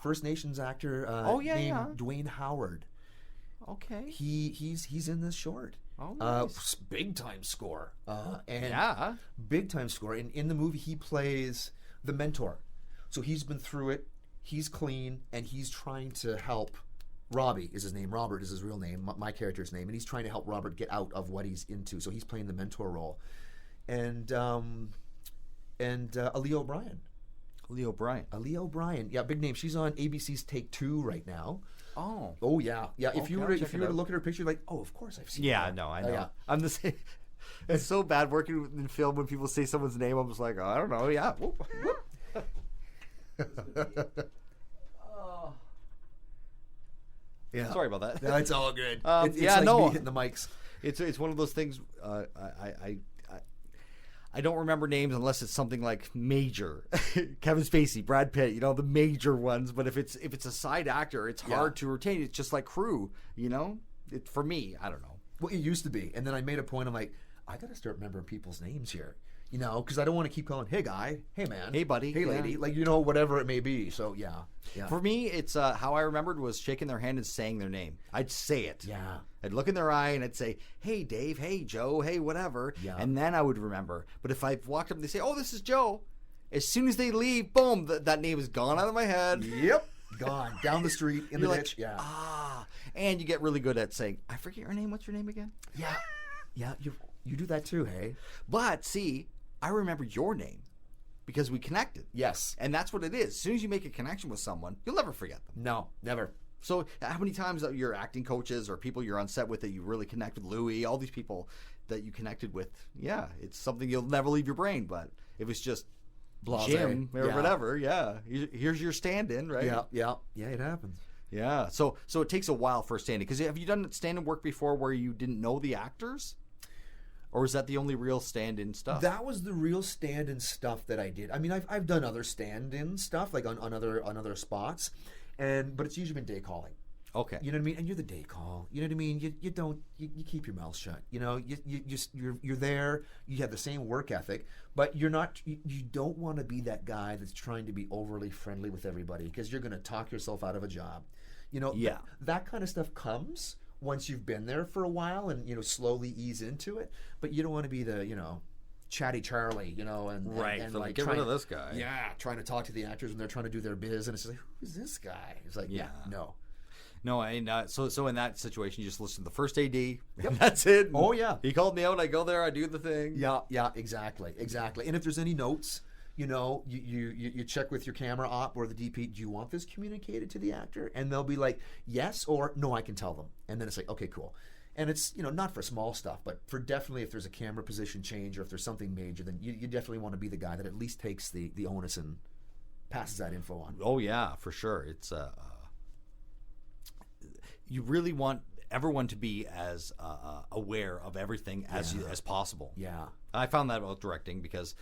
First Nations actor named Dwayne Howard.
Okay.
He's in this short.
Oh, nice.
Big time score. Big time score. And in the movie, he plays the mentor. So he's been through it. He's clean, and he's trying to help. Robbie is his name. Robert is his real name. My character's name, and he's trying to help Robert get out of what he's into. So he's playing the mentor role. And Aaliyah O'Brien. Aaliyah O'Brien. Yeah, big name. She's on ABC's Take Two right now. Oh yeah. If you were to look at her picture, like, oh, of course I've seen her.
Yeah, no, I know. Yeah. I'm the same. It's so bad working in film when people say someone's name. I'm just like, oh, I don't know. Yeah. Whoop.
Yeah.
Sorry about that.
No, it's all good. It's me hitting the mics.
It's one of those things. I don't remember names unless it's something like major. Kevin Spacey, Brad Pitt, you know, the major ones. But if it's a side actor, it's hard to retain. It's just like crew, you know. For me, I don't know.
Well, it used to be, and then I made a point. I'm like, I got to start remembering people's names here. You know, because I don't want to keep calling, hey guy, hey man,
Hey buddy,
hey lady, like, you know, whatever it may be. So yeah.
For me, it's how I remembered was shaking their hand and saying their name. I'd say it.
Yeah.
I'd look in their eye and I'd say, hey Dave, hey Joe, hey whatever, and then I would remember. But if I walked up and they say, oh, this is Joe, as soon as they leave, boom, that name is gone out of my head.
Yep. Gone down the street in the ditch.
Yeah. And you get really good at saying, I forget your name. What's your name again?
Yeah. You do that too, hey?
But see, I remember your name because we connected.
Yes.
And that's what it is. As soon as you make a connection with someone, you'll never forget them.
No, never.
So how many times your acting coaches or people you're on set with that you really connect with, Louis, all these people that you connected with, it's something you'll never leave your brain. But if it's just
Blase.
Jim or whatever, here's your stand-in, right?
Yeah, it happens.
Yeah. So it takes a while for a stand-in. Because have you done stand-in work before where you didn't know the actors? Or is that the only real stand-in stuff?
That was the real stand-in stuff that I did. I mean, I've done other stand-in stuff, like on other spots, but it's usually been day calling.
Okay.
You know what I mean? And you're the day call. You know what I mean? You keep your mouth shut. You know, you're there. You have the same work ethic, but you're not. You don't want to be that guy that's trying to be overly friendly with everybody because you're going to talk yourself out of a job. You know.
Yeah.
That kind of stuff comes once you've been there for a while and, you know, slowly ease into it. But you don't want to be the, you know, chatty Charlie, you know, and
so
like
get rid of this guy.
Yeah, trying to talk to the actors when they're trying to do their biz, and it's like, who is this guy? It's like, no.
No, so in that situation, you just listen to the first AD, and that's it.
Oh, yeah.
He called me out, I go there, I do the thing.
Yeah, exactly. And if there's any notes, you know, you check with your camera op or the DP, do you want this communicated to the actor? And they'll be like, yes, or no, I can tell them. And then it's like, okay, cool. And it's, you know, not for small stuff, but for definitely if there's a camera position change or if there's something major, then you definitely want to be the guy that at least takes the onus and passes that info on.
Oh, yeah, for sure. It's you really want everyone to be as aware of everything as possible.
Yeah.
I found that about directing because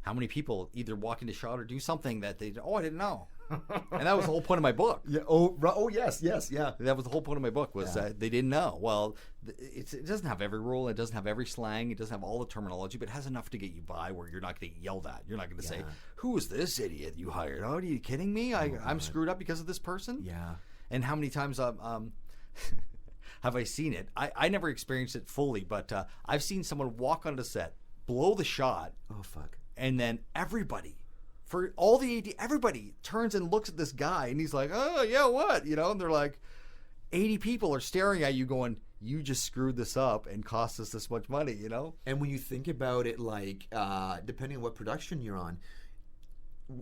how many people either walk into shot or do something that they, I didn't know. And that was the whole point of my book.
Yeah. Oh, yes, yeah.
That was the whole point of my book was that they didn't know. Well, it doesn't have every rule. It doesn't have every slang. It doesn't have all the terminology, but it has enough to get you by where you're not going to get yelled at. You're not going to say, who is this idiot you hired? Oh, are you kidding me? I'm screwed up because of this person?
Yeah.
And how many times have I seen it? I never experienced it fully, but I've seen someone walk onto set, blow the shot.
Oh, fuck.
And then everybody, for all the AD, everybody turns and looks at this guy, and he's like, oh, yeah, what? You know, and they're like, 80 people are staring at you going, you just screwed this up and cost us this much money, you know?
And when you think about it, like, depending on what production you're on,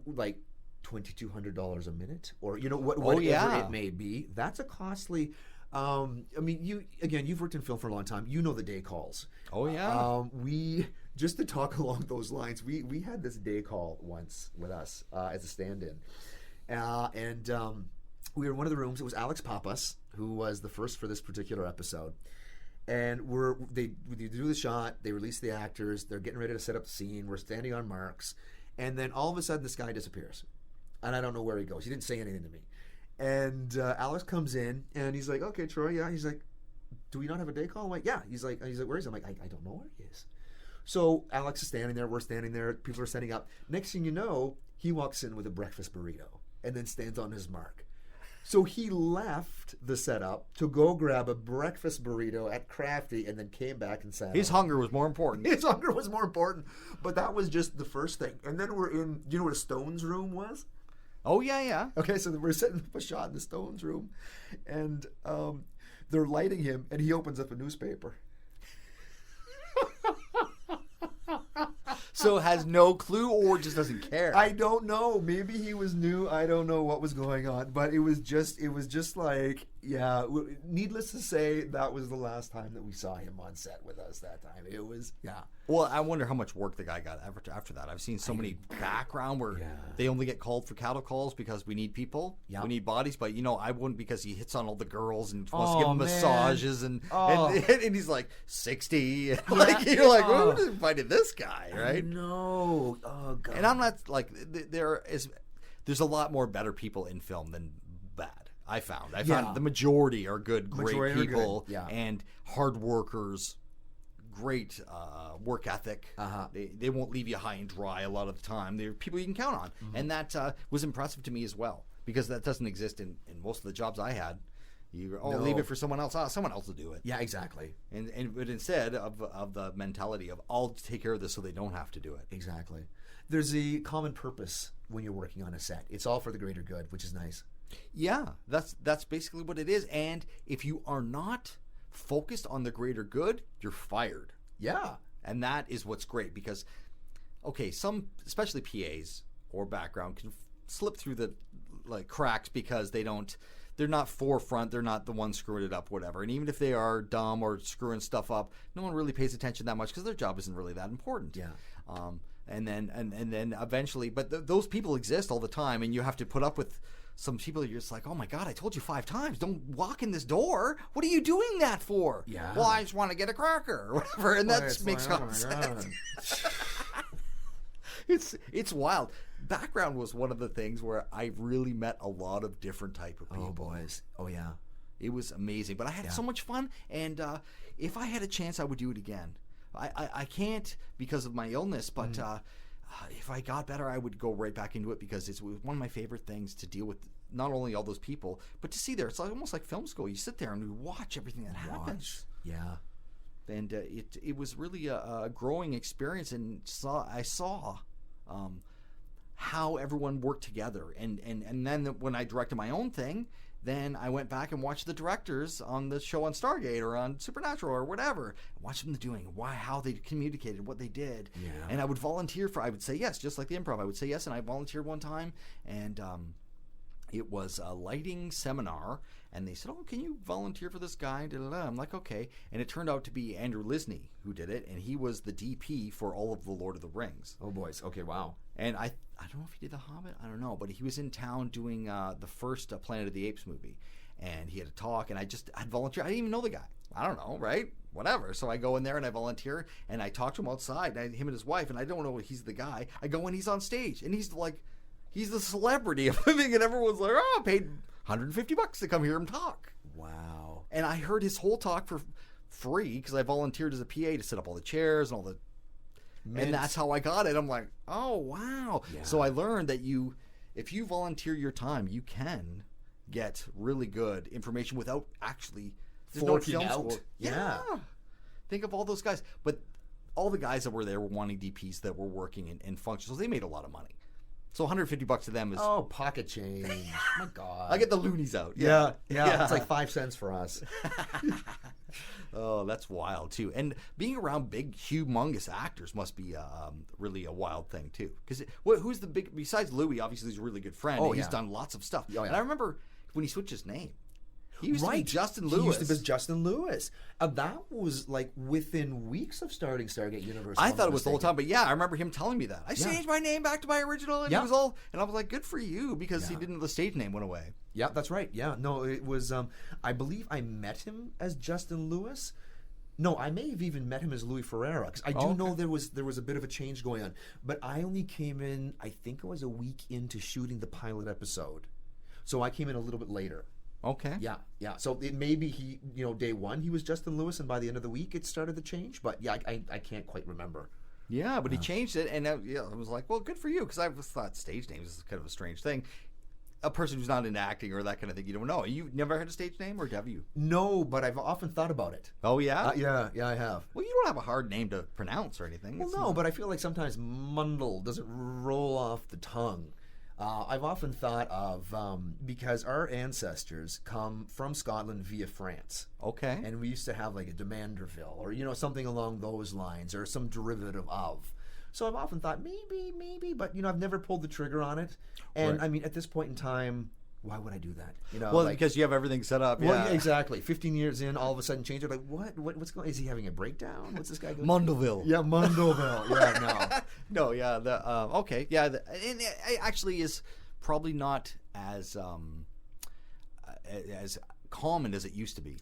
like $2,200 a minute, or, you know, whatever it may be, that's a costly... I mean, you've worked in film for a long time. You know the day calls.
Oh, yeah.
Just to talk along those lines, we had this day call once with us as a stand-in. And we were in one of the rooms. It was Alex Pappas, who was the first for this particular episode. And they do the shot. They release the actors. They're getting ready to set up the scene. We're standing on marks. And then all of a sudden, this guy disappears. And I don't know where he goes. He didn't say anything to me. And Alex comes in, and he's like, okay, Troy, yeah. He's like, do we not have a day call? I'm like, yeah. He's like, where is he? I'm like, I don't know where he is. So Alex is standing there. We're standing there. People are setting up. Next thing you know, he walks in with a breakfast burrito and then stands on his mark. So he left the setup to go grab a breakfast burrito at Crafty and then came back and sat.
His hunger was more important.
His hunger was more important. But that was just the first thing. And then we're in, do you know what a Stones room was?
Oh, yeah.
Okay, so we're setting up a shot in the Stones room. And they're lighting him, and he opens up a newspaper.
So has no clue or just doesn't care.
I don't know. Maybe he was new. I don't know what was going on, but it was just like, yeah. Needless to say, that was the last time that we saw him on set with us. That time, it was, yeah.
Well, I wonder how much work the guy got after that. I've seen so many background where they only get called for cattle calls because we need people, we need bodies. But you know, I wouldn't because he hits on all the girls and wants to give them massages and he's like 60. And like you're like, who's invited this guy, right?
No, oh god.
And I'm not like there's a lot more better people in film than bad. I found the majority are good, great people, and hard workers. great work ethic. They won't leave you high and dry a lot of the time. They're people you can count on. And that was impressive to me as well, because that doesn't exist in most of the jobs I had. Leave it for someone else. Someone else will do it.
Yeah, exactly.
But instead of the mentality of I'll take care of this so they don't have to do it.
Exactly. There's a common purpose when you're working on a set. It's all for the greater good, which is nice.
Yeah, that's basically what it is. And if you are not focused on the greater good, you're fired.
Yeah.
And that is what's great, because, okay, some, especially PAs or background, can slip through the cracks because they're not forefront, they're not the ones screwing it up, whatever. And even if they are dumb or screwing stuff up, no one really pays attention that much because their job isn't really that important.
Yeah.
And then eventually, but those people exist all the time, and you have to put up with some people that you're just like, oh my God, I told you 5 times, don't walk in this door. What are you doing that for?
Yeah.
Well, I just want to get a cracker or whatever, and that makes common sense. It's wild. Background was one of the things where I really met a lot of different type of people.
Oh, boys. Oh, yeah.
It was amazing, but I had so much fun, and if I had a chance, I would do it again. I can't because of my illness, but if I got better, I would go right back into it, because it was one of my favorite things to deal with, not only all those people, but to see there. It's almost like film school. You sit there and you watch everything that happens.
Yeah.
And it was really a growing experience, and I saw how everyone worked together. And then when I directed my own thing, then I went back and watched the directors on the show on Stargate or on Supernatural or whatever, and watched them doing how they communicated, what they did.
Yeah.
And I would volunteer I would say yes, just like the improv. I would say yes, and I volunteered one time, and it was a lighting seminar, and they said, oh, can you volunteer for this guy? I'm like, okay. And it turned out to be Andrew Lisney who did it, and he was the DP for all of the Lord of the Rings.
Oh, boys. Okay, wow.
And I don't know if he did The Hobbit. I don't know. But he was in town doing the first Planet of the Apes movie. And he had a talk, and I'd volunteer. I didn't even know the guy. I don't know, right? Whatever. So I go in there, and I volunteer, and I talk to him outside, him and his wife, and I don't know he's the guy. I go in, he's on stage, and he's the celebrity of living, and everyone's like, oh, I paid $150 to come hear him talk.
Wow.
And I heard his whole talk for free because I volunteered as a PA to set up all the chairs and all the... And that's how I got it. I'm like, oh, wow. Yeah. So I learned that if you volunteer your time, you can get really good information without actually
forking out.
Yeah. Think of all those guys. But all the guys that were there were wanting DPs that were working in functions. So they made a lot of money. So $150 to them is...
Oh, pocket change. My God.
I get the loonies out.
Yeah. It's like 5 cents for us.
Oh, that's wild, too. And being around big, humongous actors must be really a wild thing, too. Because who's the big... Besides Louis, obviously, he's a really good friend.
Oh,
and he's done lots of stuff.
Oh, yeah.
And I remember when he switched his name. He used to be Justin Lewis.
He used to be Justin Lewis. That was like within weeks of starting Stargate Universe.
I thought it was the whole time, but yeah, I remember him telling me that. I changed my name back to my original, and it was all, and I was like, good for you, because the stage name went away.
Yeah, that's right. Yeah, no, it was. I believe I met him as Justin Lewis. No, I may have even met him as Louis Ferreira, because I do know there was a bit of a change going on. But I only came in, I think it was a week into shooting the pilot episode, so I came in a little bit later.
Okay.
Yeah. So it maybe he, day one he was Justin Lewis, and by the end of the week it started to change. But yeah, I can't quite remember.
Yeah, but he changed it, and I was like, well, good for you, because I just thought stage names is kind of a strange thing. A person who's not into acting or that kind of thing, you don't know. You've never had a stage name, or have you?
No, but I've often thought about it.
Oh, yeah?
Yeah, I have.
Well, you don't have a hard name to pronounce or anything.
Well, no, but I feel like sometimes Mundle doesn't roll off the tongue. I've often thought of, because our ancestors come from Scotland via France.
Okay.
And we used to have like a Demanderville, or, something along those lines, or some derivative of. So I've often thought, maybe, but, I've never pulled the trigger on it. And,
right.
I mean, at this point in time, why would I do that?
Well, because you have everything set up.
Well, yeah, exactly. 15 years in, all of a sudden change it. Like, what's going on? Is he having a breakdown? What's this guy doing?
Mundleville.
Yeah, Mundleville. Yeah, no.
No, yeah. Okay, yeah. And it actually is probably not as common as it used to be.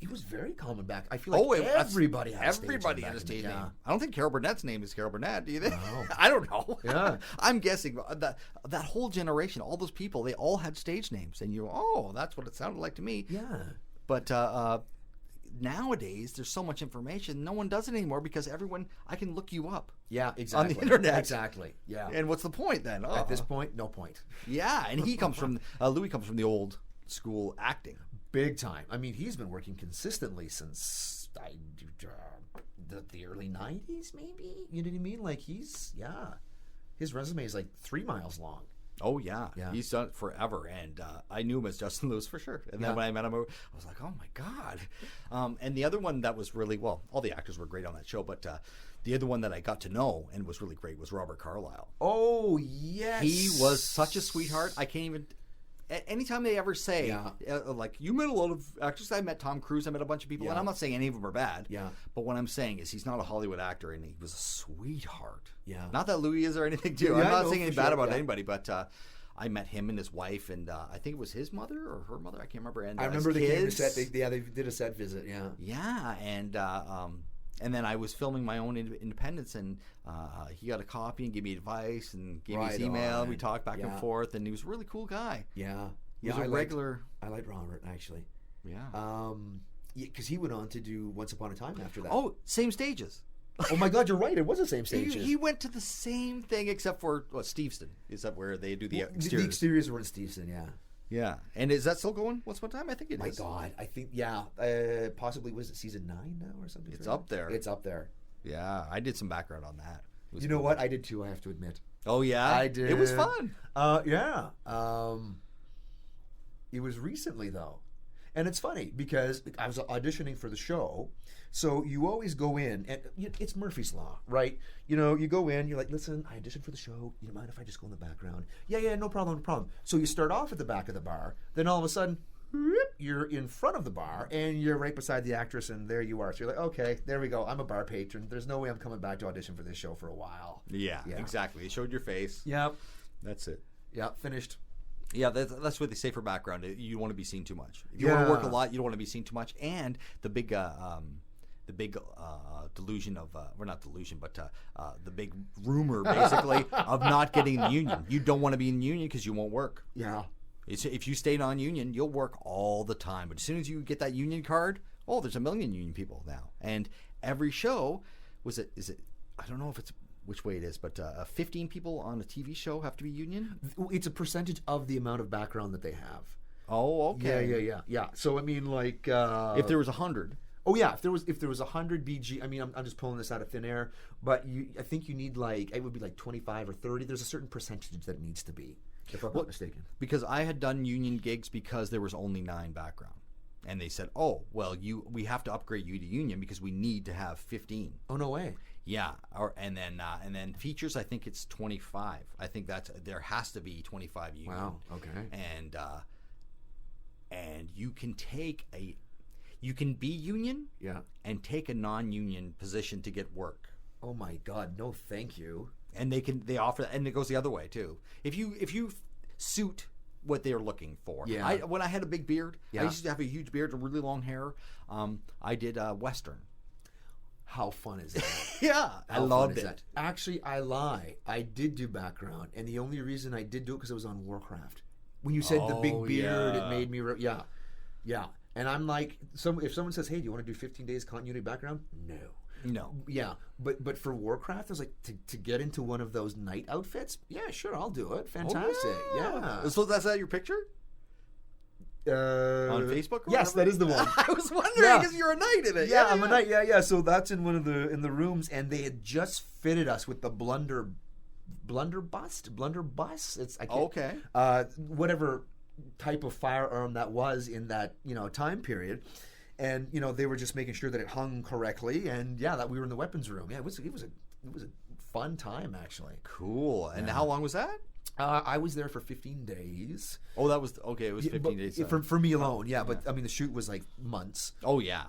It was very common back. I feel like everybody had a stage name.
Yeah. I don't think Carol Burnett's name is Carol Burnett, do you think?
No.
I don't know.
Yeah.
I'm guessing that whole generation, all those people, they all had stage names. And that's what it sounded like to me.
Yeah.
But nowadays there's so much information. No one does it anymore because I can look you up.
Yeah, exactly.
On the internet.
Exactly. Yeah.
And what's the point then?
At this point, no point.
Yeah, and he comes from Louis comes from the old school acting.
Big time. I mean, he's been working consistently since the early 90s, maybe? You know what I mean? Like, his resume is like 3 miles long.
Oh, yeah. He's done it forever. And I knew him as Justin Lewis for sure. And then when I met him, I was like, oh, my God. And the other one that was really, well, all the actors were great on that show, but the other one that I got to know and was really great was Robert Carlyle.
Oh, yes.
He was such a sweetheart. I can't even... Anytime they ever say, like, you met a lot of actors. I met Tom Cruise. I met a bunch of people. And I'm not saying any of them are bad.
Yeah.
But what I'm saying is he's not a Hollywood actor, and he was a sweetheart.
Yeah.
Not that Louis is or anything, too.
Yeah,
I'm not saying anything bad about anybody, but I met him and his wife, and I think it was his mother or her mother. I can't remember. And
I remember they came to set. They did a set visit, yeah.
Yeah, and then I was filming my own Independence, and he got a copy and gave me advice and gave me his email. We talked back and forth, and he was a really cool guy.
Yeah.
He was a regular.
I liked Robert, actually.
Yeah.
Because he went on to do Once Upon a Time after that.
Oh, same stages.
Oh my God, you're right. It was the same stages.
He went to the same thing except for Steveston. Is that where they do the exteriors?
The exteriors were in Steveston, yeah.
Yeah. And is that still going? Once Upon a Time? I think it is.
My God. I think, possibly, was it season 9 now or something?
It's up there.
It's up there.
Yeah. I did some background on that.
You know what? I did too, I have to admit.
Oh, yeah?
I did.
It was fun.
Yeah. It was recently, though. And it's funny because I was auditioning for the show. So you always go in, and it's Murphy's Law, right? You know, you go in, you're like, listen, I auditioned for the show. You mind if I just go in the background? Yeah, no problem, no problem. So you start off at the back of the bar. Then all of a sudden, you're in front of the bar, and you're right beside the actress, and there you are. So you're like, okay, there we go. I'm a bar patron. There's no way I'm coming back to audition for this show for a while.
Yeah. Exactly. You showed your face.
Yep.
That's it.
Yeah, finished.
Yeah, that's what they say for background. You don't want to be seen too much. If you want to work a lot, you don't want to be seen too much. And the big delusion of, or not delusion, but the big rumor, basically, of not getting in the union. You don't want to be in the union because you won't work.
Yeah.
If you stay non-union, you'll work all the time. But as soon as you get that union card, there's a million union people now. And every show, is it? I don't know if it's which way it is, but 15 people on a TV show have to be union?
It's a percentage of the amount of background that they have.
Oh, okay.
Yeah. So, I mean, like...
if there was 100...
Oh, yeah. If there was 100 BG... I mean, I'm just pulling this out of thin air, but I think you need, like... It would be like 25 or 30. There's a certain percentage that it needs to be, if I'm not mistaken.
Because I had done union gigs because there was only 9 background. And they said, we have to upgrade you to union because we need to have 15.
Oh, no way.
Yeah, and then features. I think it's 25. I think there has to be 25 union.
Wow. Okay.
And you can be union.
Yeah. And
take a non-union position to get work.
Oh my God, no, thank you.
And they offer that, and it goes the other way too. If you suit what they're looking for.
Yeah.
When I had a big beard, I used to have a huge beard and really long hair. I did Western.
How fun is that?
Yeah, I loved it.
That? Actually, I lie. I did do background, and the only reason I did do it because it was on Warcraft. When you said the big beard, it made me... Yeah. And I'm like, if someone says, hey, do you want to do 15 days continuity background? No. Yeah, but for Warcraft, I was like, to get into one of those night outfits? Yeah, sure, I'll do it. Fantastic. Yeah.
So that's your picture? On Facebook?
Yes, that is the one.
I was wondering because you're a knight in it.
Yeah, I'm a knight. Yeah. So that's in one of the rooms, and they had just fitted us with the blunderbuss. It's whatever type of firearm that was in that time period, and they were just making sure that it hung correctly, and that we were in the weapons room. Yeah, it was a fun time actually.
Cool. And how long was that?
I was there for 15 days.
Oh, that was okay. It was 15 days
for me alone. Yeah, but I mean the shoot was like months.
Oh yeah.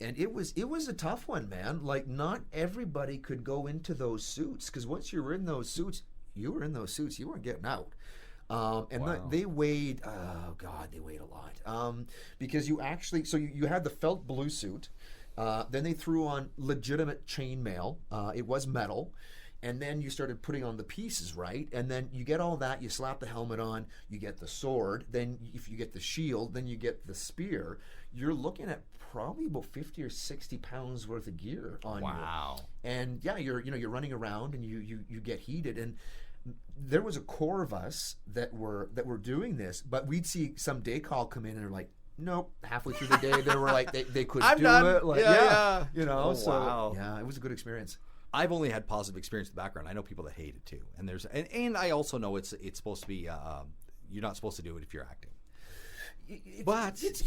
And it was a tough one, man. Like not everybody could go into those suits because once you were in those suits, you weren't getting out. They weighed. Oh God, they weighed a lot. Because you actually, you had the felt blue suit. Then they threw on legitimate chainmail. It was metal. And then you started putting on the pieces, right? And then you get all that, you slap the helmet on, you get the sword, then if you get the shield, then you get the spear. You're looking at probably about 50 or 60 pounds worth of gear on you.
Wow.
And yeah, you're running around and you get heated. And there was a core of us that were doing this, but we'd see some day call come in and they're like, nope. Halfway through the day, they were like, they couldn't
I'm
do
done.
it. Like,
Yeah.
Oh,
so wow.
Yeah, it was a good experience.
I've only had positive experience in the background. I know people that hate it too, and and I also know it's supposed to be you're not supposed to do it if you're acting. But
it's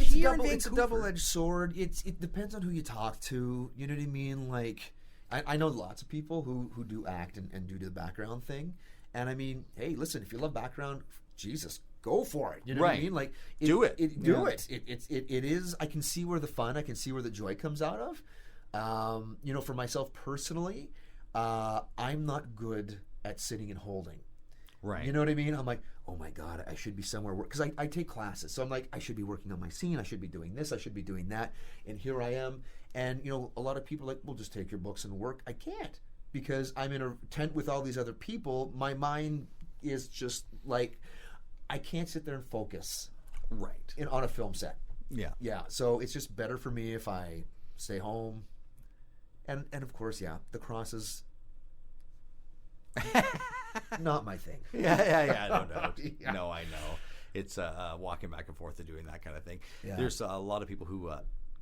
a double-edged sword. It depends on who you talk to. You know what I mean? Like I know lots of people who do act and do the background thing, and I mean, hey, listen, if you love background, Jesus, go for it. You know what I mean? Like
do it.
Do it. It is. I can see where the fun. I can see where the joy comes out of. For myself personally, I'm not good at sitting and holding.
Right.
You know what I mean? I'm like, oh my God, I should be somewhere because I take classes. So I'm like, I should be working on my scene. I should be doing this. I should be doing that. And here I am. And, a lot of people are like, well, just take your books and work. I can't because I'm in a tent with all these other people. My mind is just like, I can't sit there and focus.
Right.
On a film set.
Yeah.
Yeah. So it's just better for me if I stay home. And of course, yeah, the crosses. Not my thing.
Yeah. No,
Yeah.
No, I know. It's walking back and forth and doing that kind of thing.
Yeah.
There's a lot of people who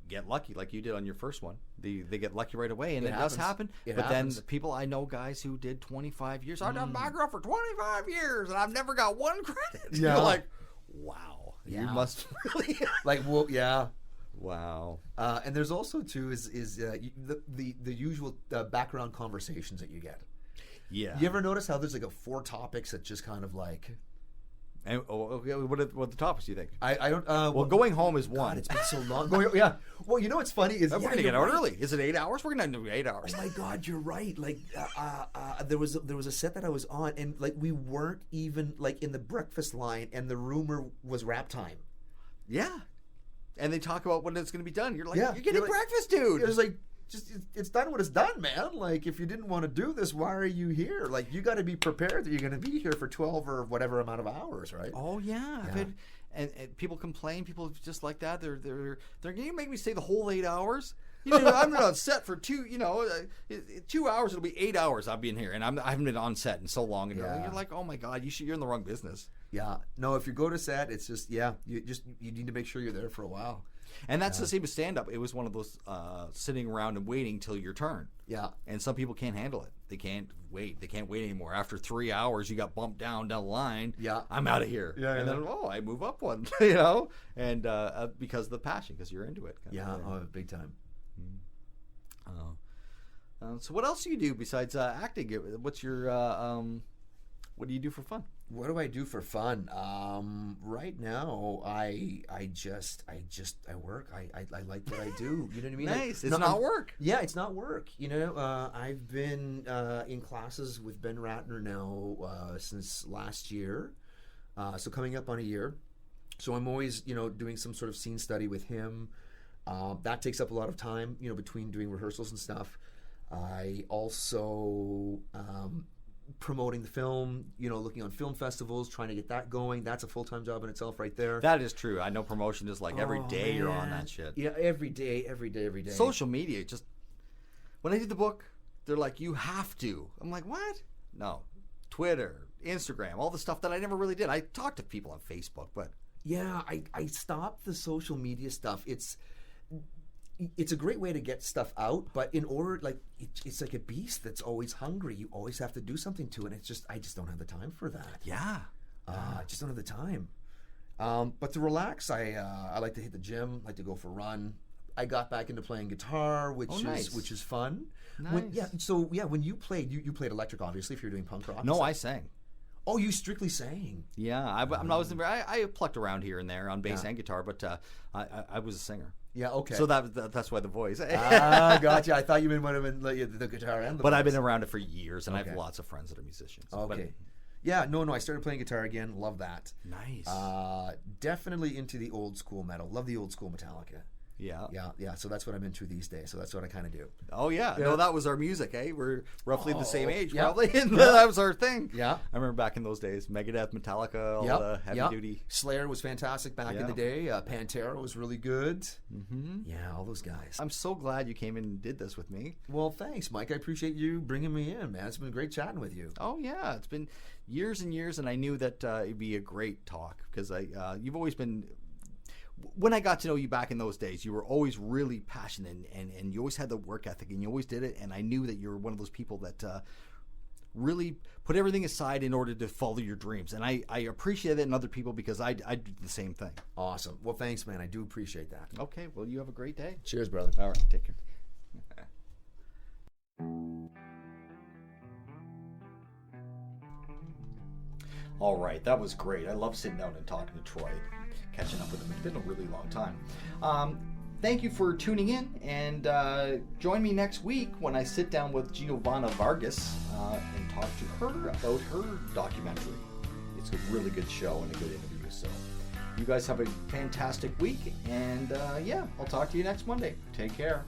get lucky, like you did on your first one. They get lucky right away, and it
happens.
does happen.
It
but
happens.
then people I know, guys who did 25 years. I've done background for 25 years, and I've never got one credit.
Yeah.
You're like, wow,
Yeah.
you must really.
Like, well, yeah.
Wow.
And there's also too is the usual background conversations that you get.
Yeah.
You ever notice how there's like 4 topics that just kind of like.
And, what are the topics do you think?
I don't.
Well, going home is one.
God, it's been so long. Yeah. Well, you know what's funny is
we're gonna get out early. Is it 8 hours? We're gonna do 8 hours.
Oh my God, you're right. Like there was a set that I was on, and like we weren't even like in the breakfast line, and the rumor was wrap time.
Yeah. And they talk about when it's going to be done. You're like,
Yeah.
you're getting
You're like-
breakfast, dude.
It was like, just it's done when it's done, man. Like if you didn't want to do this, why are you here? Like you got to be prepared that you're going to be here for 12 or whatever amount of hours, right?
Oh yeah.
Yeah.
And people complain. People just like that. They're can you make me stay the whole 8 hours? I'm on set for 2 hours. It'll be 8 hours. I'll be in here, and I haven't been on set in so long. And
Yeah.
you're like, oh my God, you're in the wrong business.
Yeah. No, if you go to set, it's just you need to make sure you're there for a while.
And that's the same as stand-up. It was one of those sitting around and waiting till your turn.
Yeah.
And some people can't handle it. They can't wait. They can't wait anymore. After 3 hours, you got bumped down the line.
Yeah.
I'm out of here.
Yeah,
and
yeah.
then, I move up one, and because of the passion, because you're into it.
Yeah. Big time.
So what else do you do besides acting? What's your, what do you do for fun?
What do I do for fun? Right now, I work. I like what I do. You know what I mean?
Nice. It's not work.
Yeah, it's not work. I've been in classes with Ben Ratner now since last year. So coming up on a year. So I'm always, doing some sort of scene study with him. That takes up a lot of time, between doing rehearsals and stuff. I also promoting the film, looking on film festivals, trying to get that going. That's a full-time job in itself right there.
That is true. I know promotion is like every day you're on that shit.
Yeah, every day.
Social media, just when I did the book, they're like, you have to. I'm like, what? No. Twitter, Instagram, all the stuff that I never really did. I talked to people on Facebook, but
yeah, I stopped the social media stuff. It's a great way to get stuff out, but in order, like, it's like a beast that's always hungry. You always have to do something to it. And I just don't have the time for that.
Yeah.
I just don't have the time. But to relax, I like to hit the gym, like to go for a run. I got back into playing guitar, which is fun.
Nice.
When you played, you played electric, obviously, if you're doing punk rock.
No, I sang.
Oh, you strictly sang.
Yeah, I plucked around here and there on bass and guitar, but I was a singer.
Yeah, okay.
So that's why the voice.
Gotcha. I thought you might have been the guitar and the
But
voice.
I've been around it for years, and I
Okay.
have lots of friends that are musicians.
Okay. Yeah, no, I started playing guitar again. Love that.
Nice.
Definitely into the old school metal. Love the old school Metallica. Yeah. So that's what I'm into these days. So that's what I kind of do.
Oh yeah. No, that was our music. We're roughly the same age,
yeah.
probably. And that was our thing.
Yeah.
I remember back in those days, Megadeth, Metallica, all the heavy duty.
Slayer was fantastic back in the day. Pantera was really good.
Mm-hmm.
Yeah, all those guys.
I'm so glad you came in and did this with me.
Well, thanks, Mike. I appreciate you bringing me in, man. It's been great chatting with you.
Oh yeah, it's been years and years, and I knew that it'd be a great talk because you've always been. When I got to know you back in those days, you were always really passionate and you always had the work ethic and you always did it. And I knew that you were one of those people that really put everything aside in order to follow your dreams. And I appreciate that in other people because I do the same thing.
Awesome. Well, thanks, man. I do appreciate that.
Okay. Well, you have a great day.
Cheers, brother.
All right. Take care. All right, that was great. I love sitting down and talking to Troy, catching up with him. It's been a really long time. Thank you for tuning in, and join me next week when I sit down with Giovanna Vargas and talk to her about her documentary. It's a really good show and a good interview. So you guys have a fantastic week, and I'll talk to you next Monday. Take care.